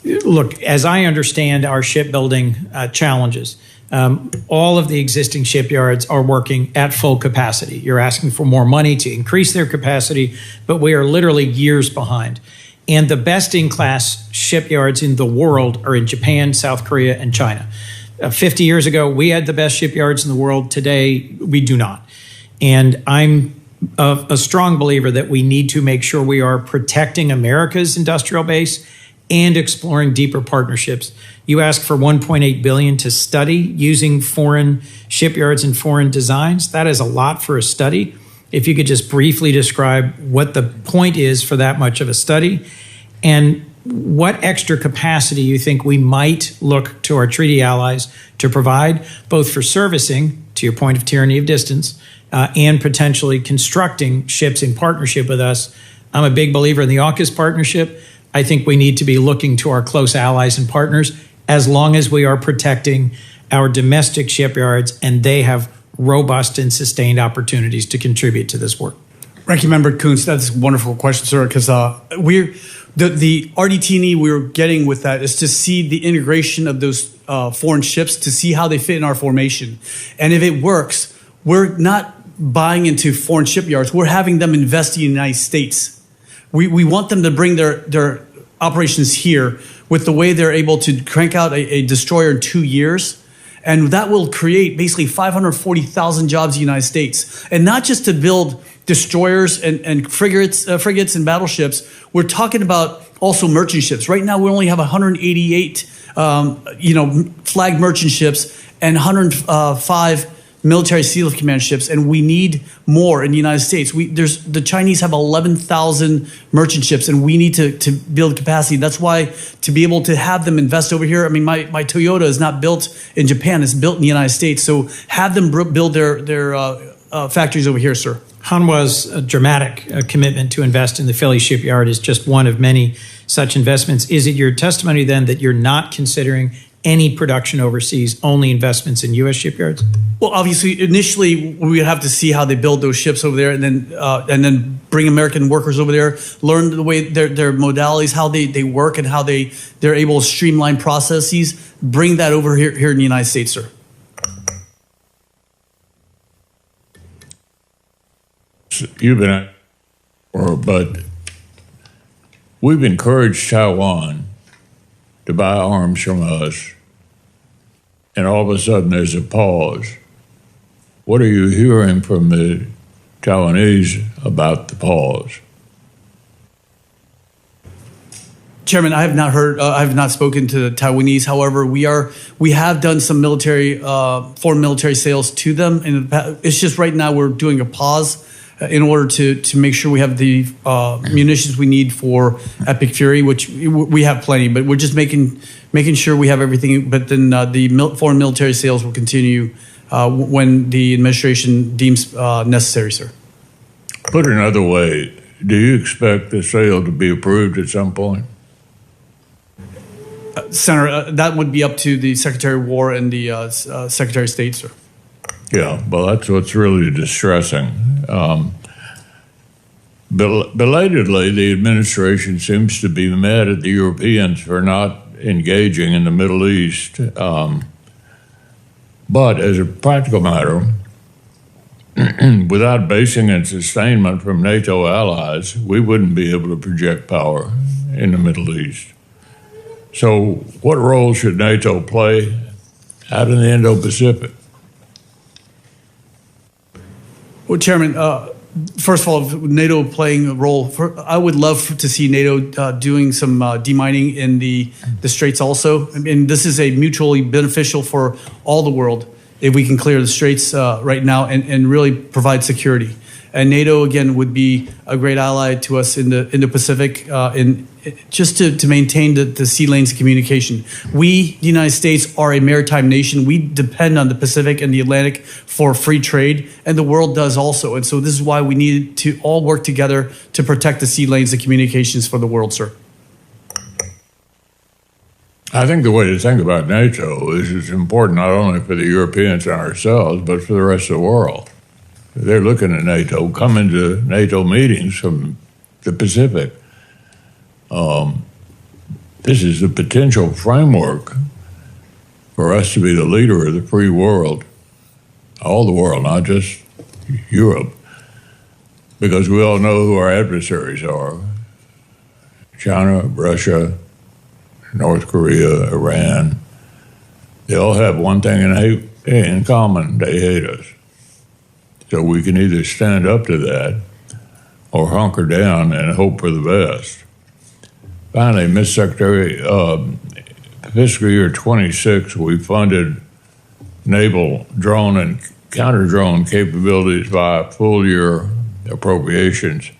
Look, as I understand our shipbuilding challenges, all of the existing shipyards are working at full capacity. You're asking for more money to increase their capacity, but we are literally years behind. And the best-in-class shipyards in the world are in Japan, South Korea, and China. 50 years ago, we had the best shipyards in the world. Today, we do not. And I'm a strong believer that we need to make sure we are protecting America's industrial base and exploring deeper partnerships. You ask for $1.8 billion to study using foreign shipyards and foreign designs. That is a lot for a study. If you could just briefly describe what the point is for that much of a study and what extra capacity you think we might look to our treaty allies to provide, both for servicing, to your point of tyranny of distance, and potentially constructing ships in partnership with us. I'm a big believer in the AUKUS partnership. I think we need to be looking to our close allies and partners as long as we are protecting our domestic shipyards and they have robust and sustained opportunities to contribute to this work. Ranking Member Coons, that's a wonderful question, sir, because the RDT&E we're getting with that is to see the integration of those foreign ships, to see how they fit in our formation. And if it works, we're not buying into foreign shipyards. We're having them invest in the United States. we want them to bring their operations here with the way they're able to crank out a destroyer in 2 years. And that will create basically 540,000 jobs in the United States. And not just to build destroyers and frigates and battleships. We're talking about also merchant ships. Right now, we only have 188, flagged merchant ships and 105 military SEAL command ships, and we need more in the United States. The Chinese have 11,000 merchant ships, and we need to build capacity. That's why to be able to have them invest over here. I mean, my Toyota is not built in Japan; it's built in the United States. So have them build their factories over here, sir. Hanwha's dramatic commitment to invest in the Philly shipyard is just one of many such investments. Is it your testimony then that you're not considering any production overseas, only investments in U.S. shipyards? Well, obviously, initially we would have to see how they build those ships over there, and then bring American workers over there, learn the way their modalities, how they work, and how they're able to streamline processes. Bring that over here in the United States, sir. You've been, but we've encouraged Taiwan to buy arms from us, and all of a sudden there's a pause. What are you hearing from the Taiwanese about the pause? Chairman, I have not heard. I have not spoken to the Taiwanese. However, we have done some foreign military sales to them. And it's just right now we're doing a pause in order to make sure we have the munitions we need for Epic Fury, which we have plenty. But we're just making sure we have everything. But then the foreign military sales will continue when the administration deems necessary, sir. Put another way, do you expect the sale to be approved at some point? Senator, that would be up to the Secretary of War and the Secretary of State, sir. Yeah, well, that's what's really distressing. Belatedly, the administration seems to be mad at the Europeans for not engaging in the Middle East. But as a practical matter, without basing and sustainment from NATO allies, we wouldn't be able to project power in the Middle East. So what role should NATO play out in the Indo-Pacific? Well, Chairman, first of all, NATO playing a role, I would love to see NATO doing some demining in the Straits also. I mean, this is a mutually beneficial for all the world if we can clear the Straits right now and really provide security. And NATO, again, would be a great ally to us in the Pacific, just to maintain the sea lanes of communication. We, the United States, are a maritime nation. We depend on the Pacific and the Atlantic for free trade, and the world does also. And so this is why we need to all work together to protect the sea lanes of communications for the world, sir. I think the way to think about NATO is it's important not only for the Europeans and ourselves, but for the rest of the world. They're looking at NATO, coming to NATO meetings from the Pacific. This is the potential framework for us to be the leader of the free world, all the world, not just Europe, because we all know who our adversaries are. China, Russia, North Korea, Iran. They all have one thing in common: they hate us. So we can either stand up to that or hunker down and hope for the best. Finally, Ms. Secretary, fiscal year 26, we funded naval drone and counter-drone capabilities via full-year appropriations.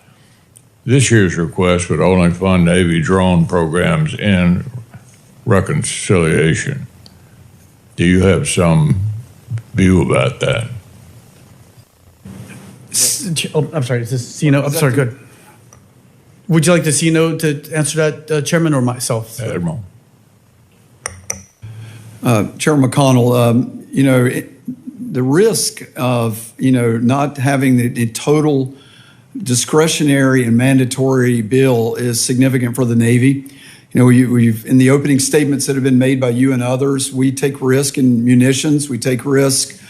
This year's request would only fund Navy drone programs in reconciliation. Do you have some view about that? I'm sorry, is this Sino? I'm sorry, good. Would you like the Sino to answer that, Chairman, or myself? Admiral. Chairman McConnell, the risk of, not having the total discretionary and mandatory bill is significant for the Navy. We've in the opening statements that have been made by you and others, we take risk in munitions, we take risk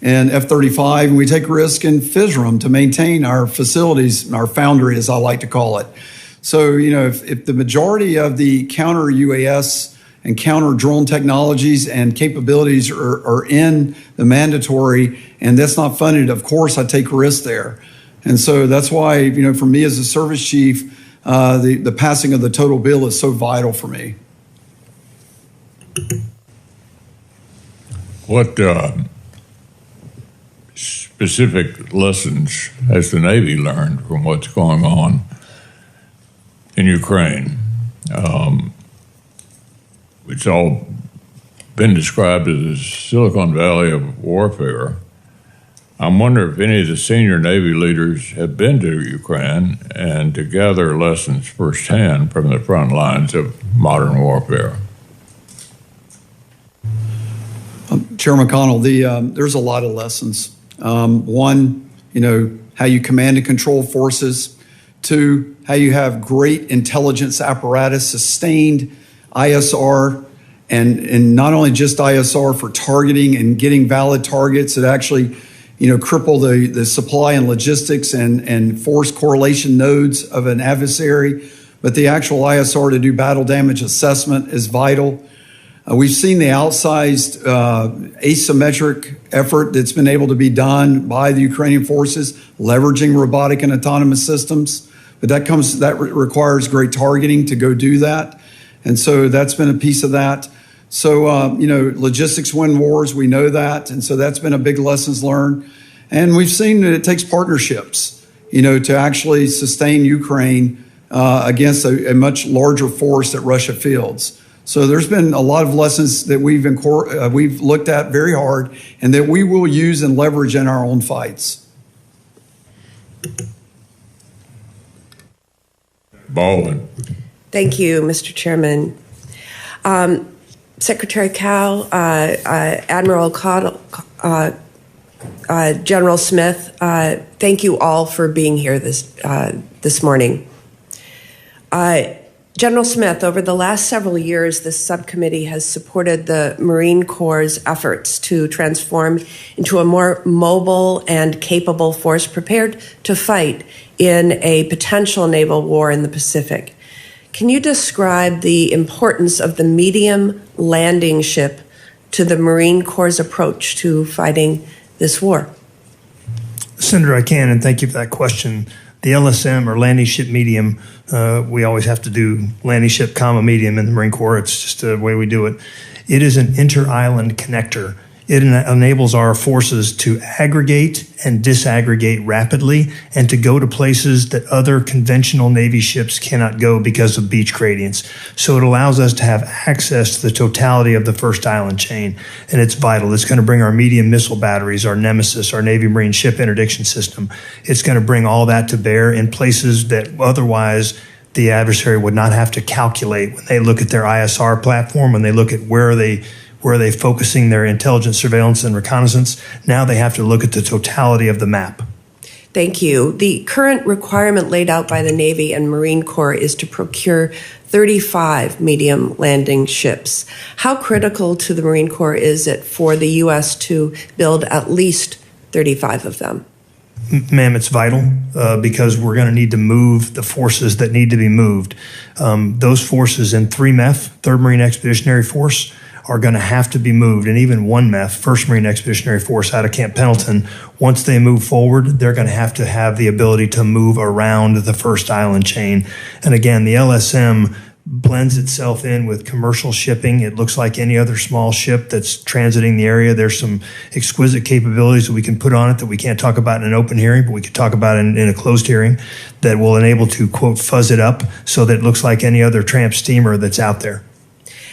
in F-35, and we take risk in FISRAM to maintain our facilities, our foundry, as I like to call it. So, if the majority of the counter UAS and counter drone technologies and capabilities are in the mandatory and that's not funded, of course, I take risks there. And so that's why, for me as a service chief, the passing of the total bill is so vital for me. What specific lessons has the Navy learned from what's going on in Ukraine? It's all been described as the Silicon Valley of warfare. I'm wondering if any of the senior Navy leaders have been to Ukraine and to gather lessons firsthand from the front lines of modern warfare. Chairman Caudle, there's a lot of lessons. One, how you command and control forces. Two, how you have great intelligence apparatus, sustained ISR, and not only just ISR for targeting and getting valid targets that actually, cripple the supply and logistics and force correlation nodes of an adversary, but the actual ISR to do battle damage assessment is vital. We've seen the outsized asymmetric effort that's been able to be done by the Ukrainian forces, leveraging robotic and autonomous systems. But that requires great targeting to go do that. And so that's been a piece of that. So, logistics win wars, we know that. And so that's been a big lessons learned. And we've seen that it takes partnerships, to actually sustain Ukraine against a much larger force that Russia fields. So there's been a lot of lessons that we've looked at very hard and that we will use and leverage in our own fights. Baldwin. Thank you, Mr. Chairman. Secretary Caudle, Admiral Caudle, General Smith, thank you all for being here this morning. General Smith, over the last several years, this subcommittee has supported the Marine Corps' efforts to transform into a more mobile and capable force prepared to fight in a potential naval war in the Pacific. Can you describe the importance of the medium landing ship to the Marine Corps' approach to fighting this war? Senator, I can, and thank you for that question. The LSM, or landing ship medium, we always have to do landing ship, medium in the Marine Corps. It's just the way we do it. It is an inter-island connector. It enables our forces to aggregate and disaggregate rapidly and to go to places that other conventional Navy ships cannot go because of beach gradients. So it allows us to have access to the totality of the first island chain, and it's vital. It's going to bring our medium missile batteries, our Nemesis, our Navy Marine ship interdiction system. It's going to bring all that to bear in places that otherwise the adversary would not have to calculate when they look at their ISR platform, when they look at where are they focusing their intelligence, surveillance, and reconnaissance. Now they have to look at the totality of the map. Thank you. The current requirement laid out by the Navy and Marine Corps is to procure 35 medium landing ships. How critical to the Marine Corps is it for the U.S. to build at least 35 of them? Ma'am, it's vital because we're going to need to move the forces that need to be moved. Those forces in 3MEF, 3rd Marine Expeditionary Force, are going to have to be moved. And even 1MEF, 1st Marine Expeditionary Force out of Camp Pendleton, once they move forward, they're going to have the ability to move around the first island chain. And again, the LSM blends itself in with commercial shipping. It looks like any other small ship that's transiting the area. There's some exquisite capabilities that we can put on it that we can't talk about in an open hearing, but we could talk about in a closed hearing that will enable to, quote, fuzz it up so that it looks like any other tramp steamer that's out there.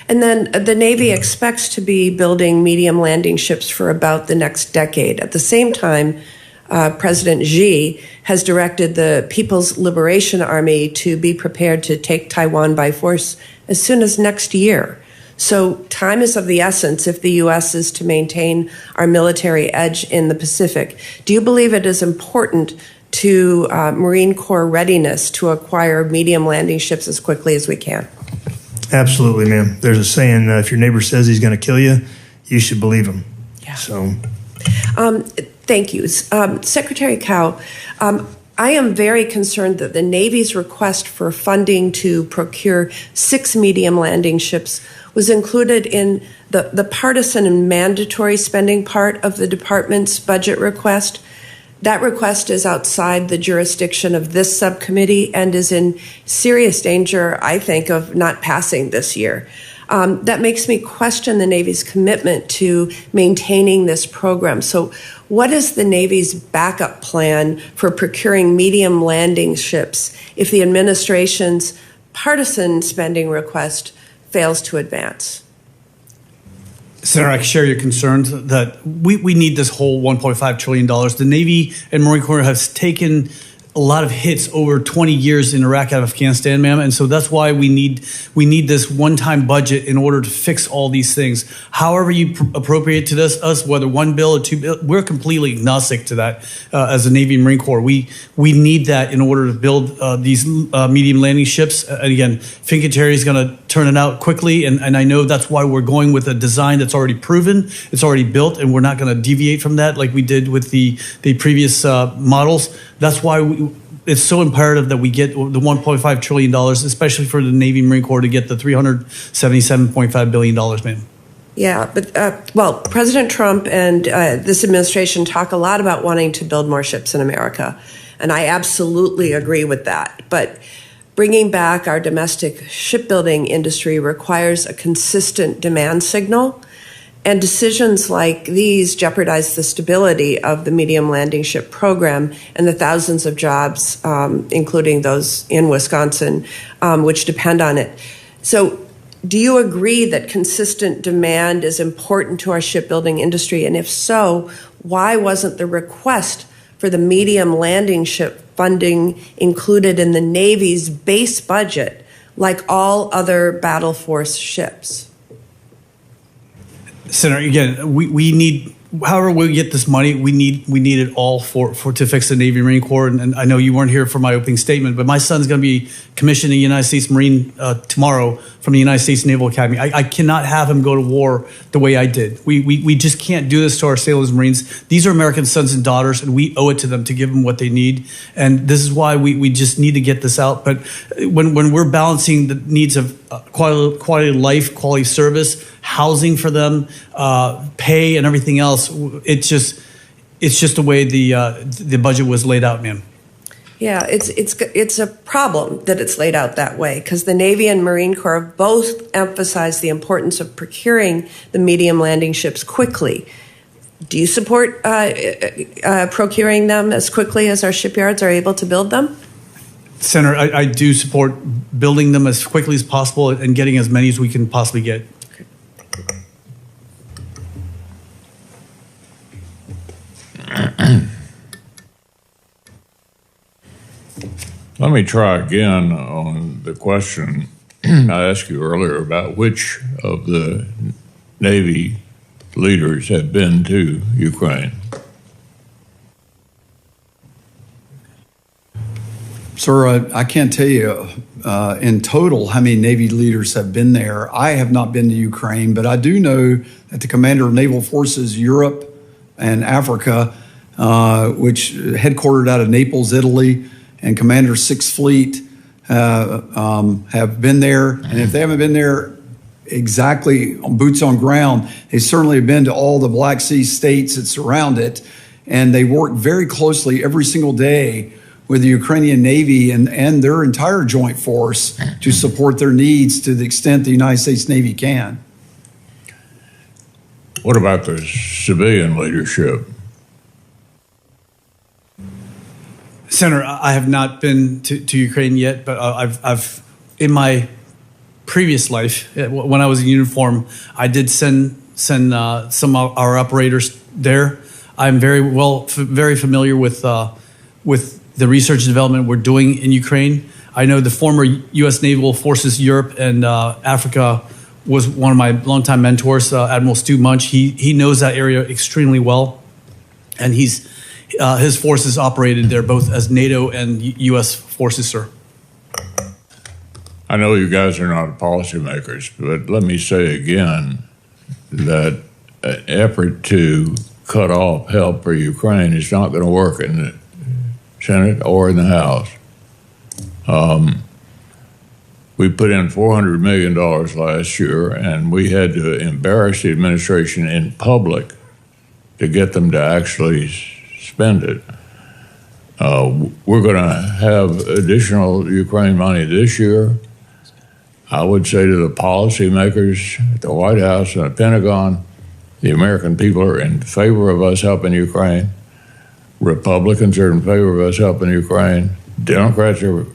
And then the Navy expects to be building medium landing ships for about the next decade. At the same time, President Xi has directed the People's Liberation Army to be prepared to take Taiwan by force as soon as next year. So time is of the essence if the U.S. is to maintain our military edge in the Pacific. Do you believe it is important to Marine Corps readiness to acquire medium landing ships as quickly as we can? Absolutely, ma'am. There's a saying, if your neighbor says he's going to kill you, you should believe him. Yeah. So, thank you. Secretary Caudle, I am very concerned that the Navy's request for funding to procure 6 medium landing ships was included in the partisan and mandatory spending part of the department's budget request. That request is outside the jurisdiction of this subcommittee and is in serious danger, I think, of not passing this year. That makes me question the Navy's commitment to maintaining this program. So what is the Navy's backup plan for procuring medium landing ships if the administration's partisan spending request fails to advance? Senator, I share your concerns that we need this whole $1.5 trillion. The Navy and Marine Corps has taken a lot of hits over 20 years in Iraq and Afghanistan, ma'am. And so that's why we need this one-time budget in order to fix all these things. However you appropriate to us, whether one bill or two bill, we're completely agnostic to that as a Navy and Marine Corps. We need that in order to build these medium landing ships. And again, Fincantieri is going to turn it out quickly. And I know that's why we're going with a design that's already proven, it's already built, and we're not going to deviate from that like we did with the previous models. That's why it's so imperative that we get the $1.5 trillion, especially for the Navy and Marine Corps, to get the $377.5 billion, ma'am. Yeah, but, well, President Trump and this administration talk a lot about wanting to build more ships in America, and I absolutely agree with that. But bringing back our domestic shipbuilding industry requires a consistent demand signal, and decisions like these jeopardize the stability of the medium landing ship program and the thousands of jobs, including those in Wisconsin, which depend on it. So do you agree that consistent demand is important to our shipbuilding industry? And if so, why wasn't the request for the medium landing ship funding included in the Navy's base budget like all other battle force ships? Senator, again, we need, however we get this money, we need it all to fix the Navy and Marine Corps. And I know you weren't here for my opening statement, but my son's going to be commissioned in the United States Marine tomorrow from the United States Naval Academy. I cannot have him go to war the way I did. We just can't do this to our sailors and Marines. These are American sons and daughters, and we owe it to them to give them what they need. And this is why we just need to get this out. But when we're balancing the needs of quality of life, quality service, housing for them, pay, and everything else, it's just the way the budget was laid out, ma'am. Yeah, it's a problem that it's laid out that way because the Navy and Marine Corps both emphasize the importance of procuring the medium landing ships quickly. Do you support procuring them as quickly as our shipyards are able to build them? Senator, I do support building them as quickly as possible and getting as many as we can possibly get. Let me try again on the question I asked you earlier about which of the Navy leaders have been to Ukraine. Sir, I can't tell you in total how many Navy leaders have been there. I have not been to Ukraine, but I do know that the commander of naval forces Europe and Africa, which headquartered out of Naples, Italy, and Commander Sixth Fleet have been there. And if they haven't been there exactly on boots on ground, they certainly have been to all the Black Sea states that surround it. And they work very closely every single day with the Ukrainian Navy and their entire joint force to support their needs to the extent the United States Navy can. What about the civilian leadership? Senator, I have not been to Ukraine yet, but I've in my previous life, when I was in uniform, I did send some of our operators there. I'm very familiar with the research and development we're doing in Ukraine. I know the former U.S. Naval Forces Europe and Africa was one of my longtime mentors, Admiral Stu Munch. He knows that area extremely well, and his forces operated there both as NATO and U.S. forces, sir. I know you guys are not policymakers, but let me say again that an effort to cut off help for Ukraine is not going to work in the Senate or in the House. We put in $400 million last year, and we had to embarrass the administration in public to get them to actually spend it. We're going to have additional Ukraine money this year. I would say to the policymakers at the White House and the Pentagon, the American people are in favor of us helping Ukraine. Republicans are in favor of us helping Ukraine. Democrats are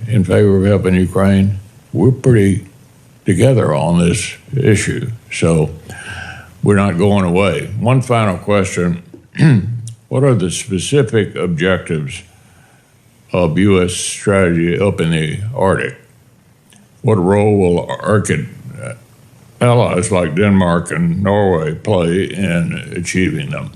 in favor of helping Ukraine. We're pretty together on this issue, so we're not going away. One final question. What are the specific objectives of U.S. strategy up in the Arctic? What role will Arctic allies like Denmark and Norway play in achieving them?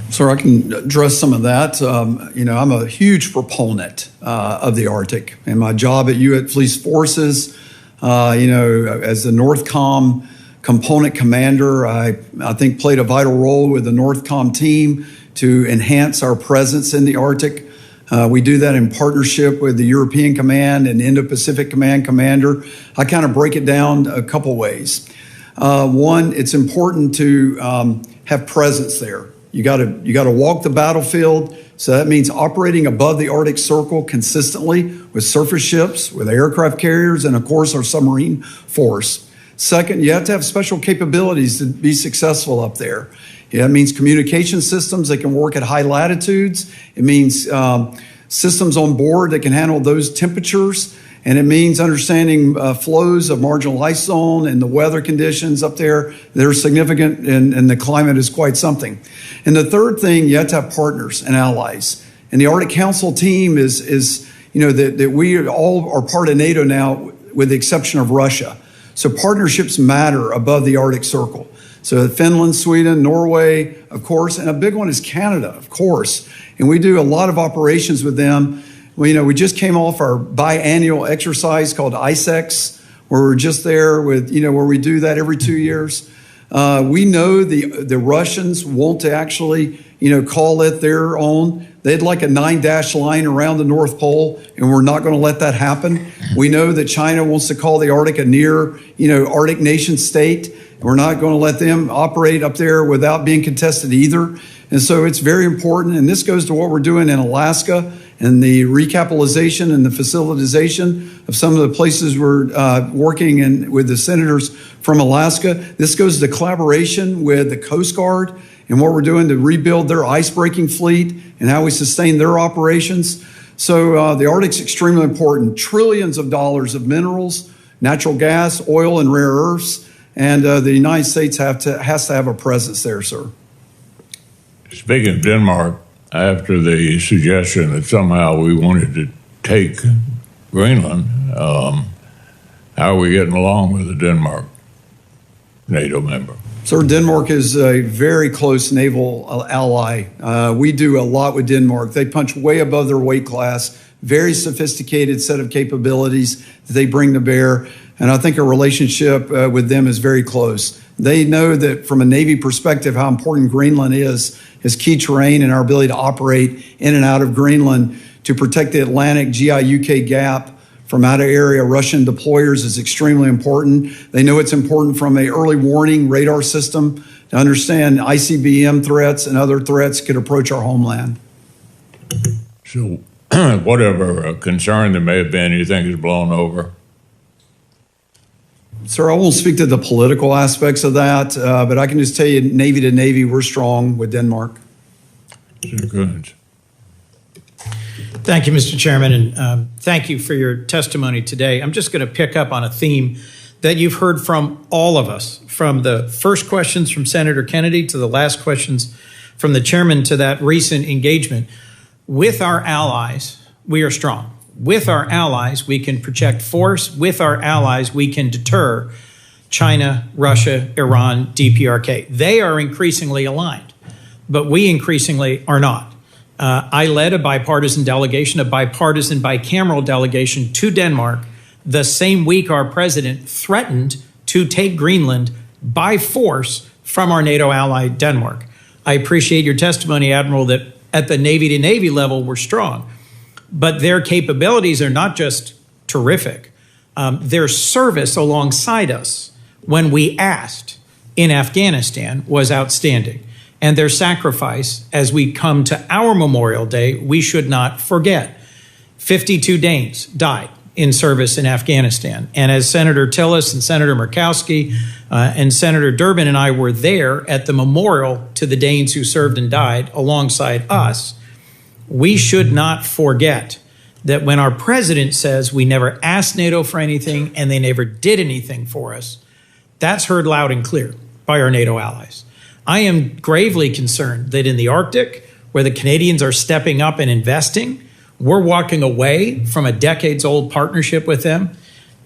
Sir, I can address some of that. I'm a huge proponent of the Arctic. In my job at U.S. Police Forces, as the NORTHCOM component commander, I think played a vital role with the NORTHCOM team to enhance our presence in the Arctic. We do that in partnership with the European Command and Indo-Pacific Command commander. I kind of break it down a couple ways. One, it's important to have presence there. You got to walk the battlefield. So that means operating above the Arctic Circle consistently with surface ships, with aircraft carriers, and of course our submarine force. Second, you have to have special capabilities to be successful up there. It means communication systems that can work at high latitudes. It means systems on board that can handle those temperatures. And it means understanding flows of marginal ice zone and the weather conditions up there. They're significant, and the climate is quite something. And the third thing, you have to have partners and allies. And the Arctic Council team is that we all are part of NATO now, with the exception of Russia. So partnerships matter above the Arctic Circle. So Finland, Sweden, Norway, of course, and a big one is Canada, of course. And we do a lot of operations with them. We just came off our biannual exercise called ISEX, where we're just there with, where we do that every 2 years. We know the Russians want to actually, call it their own. They'd like a 9-dash line around the North Pole, and we're not going to let that happen. We know that China wants to call the Arctic a near, Arctic nation state. We're not going to let them operate up there without being contested either. And so it's very important. And this goes to what we're doing in Alaska and the recapitalization and the facilitization of some of the places we're working in with the senators from Alaska. This goes to collaboration with the Coast Guard and what we're doing to rebuild their ice-breaking fleet and how we sustain their operations. So the Arctic's extremely important. Trillions of dollars of minerals, natural gas, oil, and rare earths. And the United States has to have a presence there, sir. Speaking of Denmark, after the suggestion that somehow we wanted to take Greenland, how are we getting along with the Denmark NATO member? Sir, Denmark is a very close naval ally. We do a lot with Denmark. They punch way above their weight class, very sophisticated set of capabilities that they bring to bear. And I think our relationship with them is very close. They know that from a Navy perspective, how important Greenland is key terrain and our ability to operate in and out of Greenland to protect the Atlantic GI-UK gap from out of area Russian deployers is extremely important. They know it's important from an early warning radar system to understand ICBM threats and other threats could approach our homeland. So whatever concern there may have been, you think is blown over? Sir, I won't speak to the political aspects of that, but I can just tell you, Navy to Navy, we're strong with Denmark. Good. Thank you, Mr. Chairman, and thank you for your testimony today. I'm just going to pick up on a theme that you've heard from all of us, from the first questions from Senator Kennedy to the last questions from the chairman to that recent engagement. With our allies, we are strong. With our allies, we can project force. With our allies, we can deter China, Russia, Iran, DPRK. They are increasingly aligned, but we increasingly are not. I led a bipartisan delegation, a bipartisan bicameral delegation to Denmark the same week our president threatened to take Greenland by force from our NATO ally, Denmark. I appreciate your testimony, Admiral, that at the Navy to Navy level were strong. But their capabilities are not just terrific. Their service alongside us when we asked in Afghanistan was outstanding. And their sacrifice as we come to our Memorial Day, we should not forget. 52 Danes died in service in Afghanistan. And as Senator Tillis and Senator Murkowski and Senator Durbin and I were there at the memorial to the Danes who served and died alongside us, we should not forget that when our president says we never asked NATO for anything and they never did anything for us, that's heard loud and clear by our NATO allies. I am gravely concerned that in the Arctic, where the Canadians are stepping up and investing, we're walking away from a decades-old partnership with them.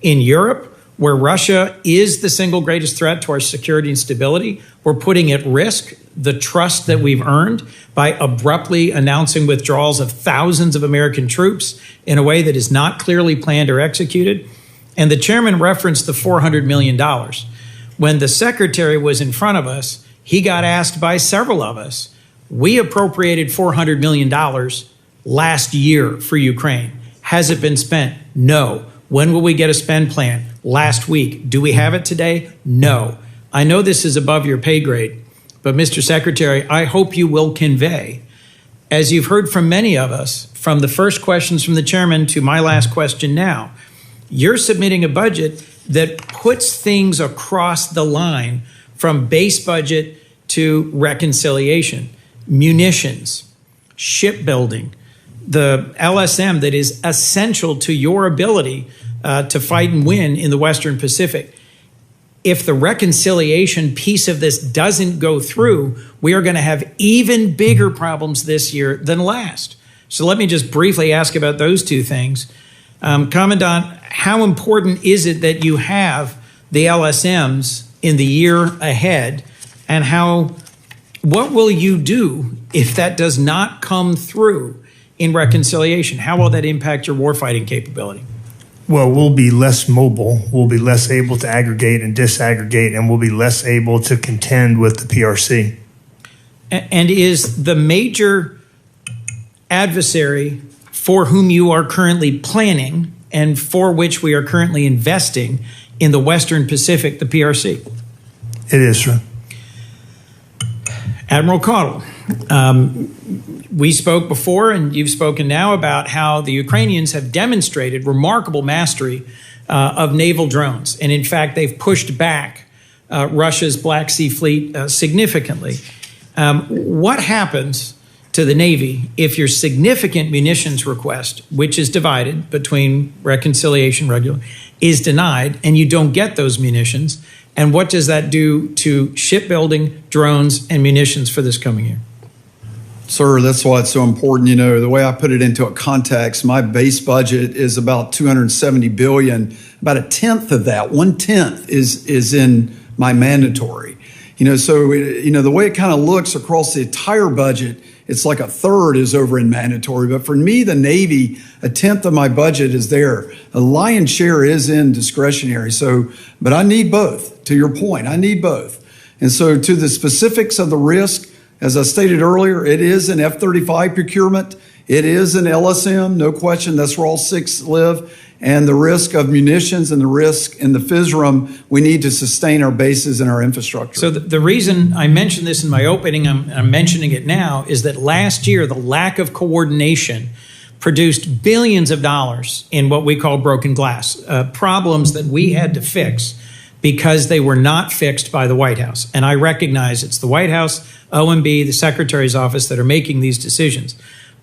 In Europe, where Russia is the single greatest threat to our security and stability, we're putting at risk the trust that we've earned by abruptly announcing withdrawals of thousands of American troops in a way that is not clearly planned or executed. And the chairman referenced the $400 million. When the secretary was in front of us, he got asked by several of us, we appropriated $400 million last year for Ukraine. Has it been spent? No. When will we get a spend plan? Last week. Do we have it today? No. I know this is above your pay grade, but Mr. Secretary, I hope you will convey, as you've heard from many of us, from the first questions from the chairman to my last question now, you're submitting a budget that puts things across the line from base budget to reconciliation, munitions, shipbuilding, the LSM that is essential to your ability to fight and win in the Western Pacific. If the reconciliation piece of this doesn't go through, we are going to have even bigger problems this year than last. So let me just briefly ask about those two things. Commandant, how important is it that you have the LSMs in the year ahead, and what will you do if that does not come through in reconciliation? How will that impact your warfighting capability? Well, we'll be less mobile. We'll be less able to aggregate and disaggregate, and we'll be less able to contend with the PRC. And is the major adversary for whom you are currently planning and for which we are currently investing in the Western Pacific the PRC? It is, sir. Admiral Caudle, we spoke before and you've spoken now about how the Ukrainians have demonstrated remarkable mastery of naval drones. And in fact, they've pushed back Russia's Black Sea Fleet significantly. What happens to the Navy if your significant munitions request, which is divided between reconciliation regular, is denied and you don't get those munitions? And what does that do to shipbuilding, drones, and munitions for this coming year? Sir, that's why it's so important. You know, the way I put it into a context, my base budget is about $270 billion. About a tenth of that, 1/10, is in my mandatory. You know, so, you know, the way it kind of looks across the entire budget, it's like a third is over in mandatory. But for me, the Navy, a tenth of my budget is there. The lion's share is in discretionary. So, but I need both. To your point, I need both. And so to the specifics of the risk, as I stated earlier, it is an F-35 procurement. It is an LSM, no question. That's where all six live. And the risk of munitions and the risk in the FISRM, we need to sustain our bases and our infrastructure. So the reason I mentioned this in my opening, I'm mentioning it now, is that last year, the lack of coordination produced billions of dollars in what we call broken glass, problems that we had to fix because they were not fixed by the White House. And I recognize it's the White House, OMB, the Secretary's office that are making these decisions.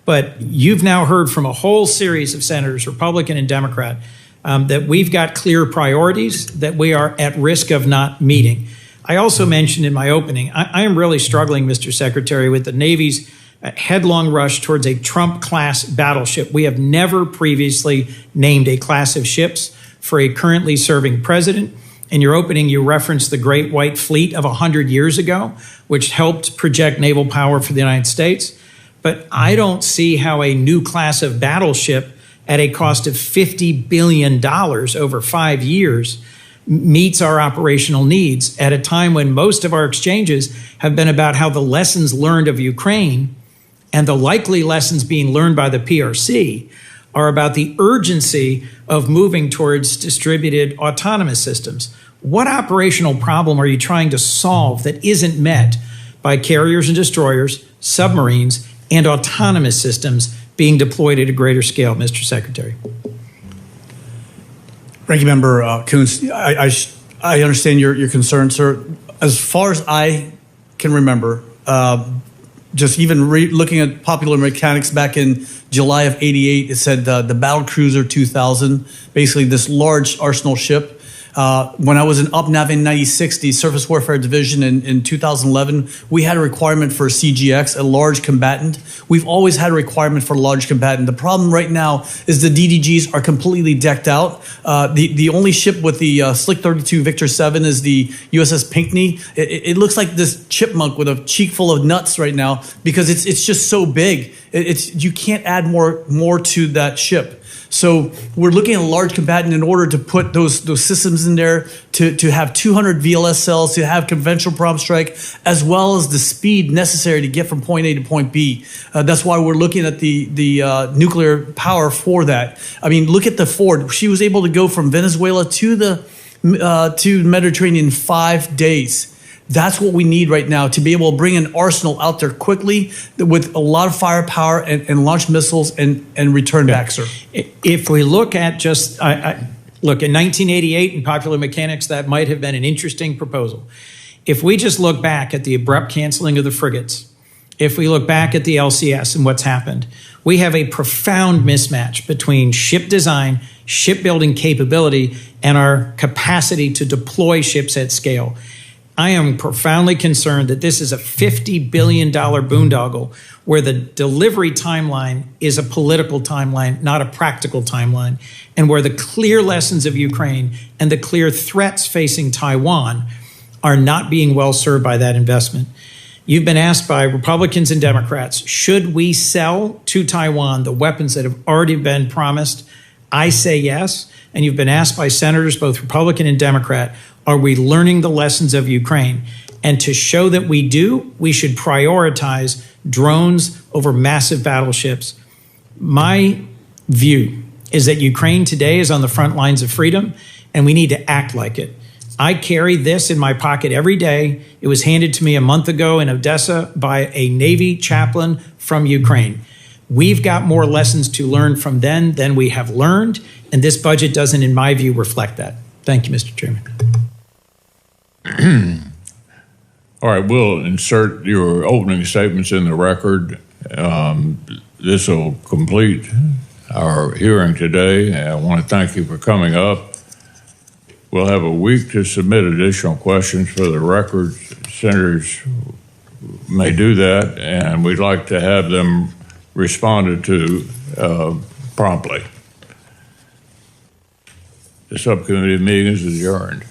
But you've now heard from a whole series of senators, Republican and Democrat, that we've got clear priorities that we are at risk of not meeting. I also mentioned in my opening, I am really struggling, Mr. Secretary, with the Navy's headlong rush towards a Trump-class battleship. We have never previously named a class of ships for a currently serving president. In your opening, you referenced the Great White Fleet of 100 years ago, which helped project naval power for the United States. But I don't see how a new class of battleship at a cost of $50 billion over 5 years meets our operational needs at a time when most of our exchanges have been about how the lessons learned of Ukraine and the likely lessons being learned by the PRC are about the urgency of moving towards distributed autonomous systems. What operational problem are you trying to solve that isn't met by carriers and destroyers, submarines, and autonomous systems being deployed at a greater scale, Mr. Secretary? Ranking Member Coons, I understand your concern, sir. As far as I can remember, just even looking at Popular Mechanics back in July of '88, it said the Battle Cruiser 2000, basically this large arsenal ship. When I was in UPNAV in 96, the Surface Warfare Division in 2011, we had a requirement for a CGX, a large combatant. We've always had a requirement for a large combatant. The problem right now is the DDGs are completely decked out. The only ship with the Slick 32 Victor 7 is the USS Pinckney. It looks like this chipmunk with a cheek full of nuts right now because it's just so big. You can't add more to that ship. So we're looking at a large combatant in order to put those systems in there, to have 200 VLS cells, to have conventional prompt strike, as well as the speed necessary to get from point A to point B. That's why we're looking at the nuclear power for that. I mean, look at the Ford. She was able to go from Venezuela to the Mediterranean in 5 days. That's what we need right now, to be able to bring an arsenal out there quickly with a lot of firepower and launch missiles and return back, sir. If we look at just, look, in 1988 in Popular Mechanics, that might have been an interesting proposal. If we just look back at the abrupt canceling of the frigates, if we look back at the LCS and what's happened, we have a profound mismatch between ship design, shipbuilding capability, and our capacity to deploy ships at scale. I am profoundly concerned that this is a $50 billion boondoggle where the delivery timeline is a political timeline, not a practical timeline, and where the clear lessons of Ukraine and the clear threats facing Taiwan are not being well served by that investment. You've been asked by Republicans and Democrats, should we sell to Taiwan the weapons that have already been promised? I say yes. And you've been asked by senators, both Republican and Democrat, are we learning the lessons of Ukraine? And to show that we do, we should prioritize drones over massive battleships. My view is that Ukraine today is on the front lines of freedom, and we need to act like it. I carry this in my pocket every day. It was handed to me a month ago in Odessa by a Navy chaplain from Ukraine. We've got more lessons to learn from them than we have learned, and this budget doesn't, in my view, reflect that. Thank you, Mr. Chairman. All right, we'll insert your opening statements in the record. This will complete our hearing today. I want to thank you for coming up. We'll have a week to submit additional questions for the record. Senators may do that, and we'd like to have them responded to promptly. The subcommittee meeting is adjourned.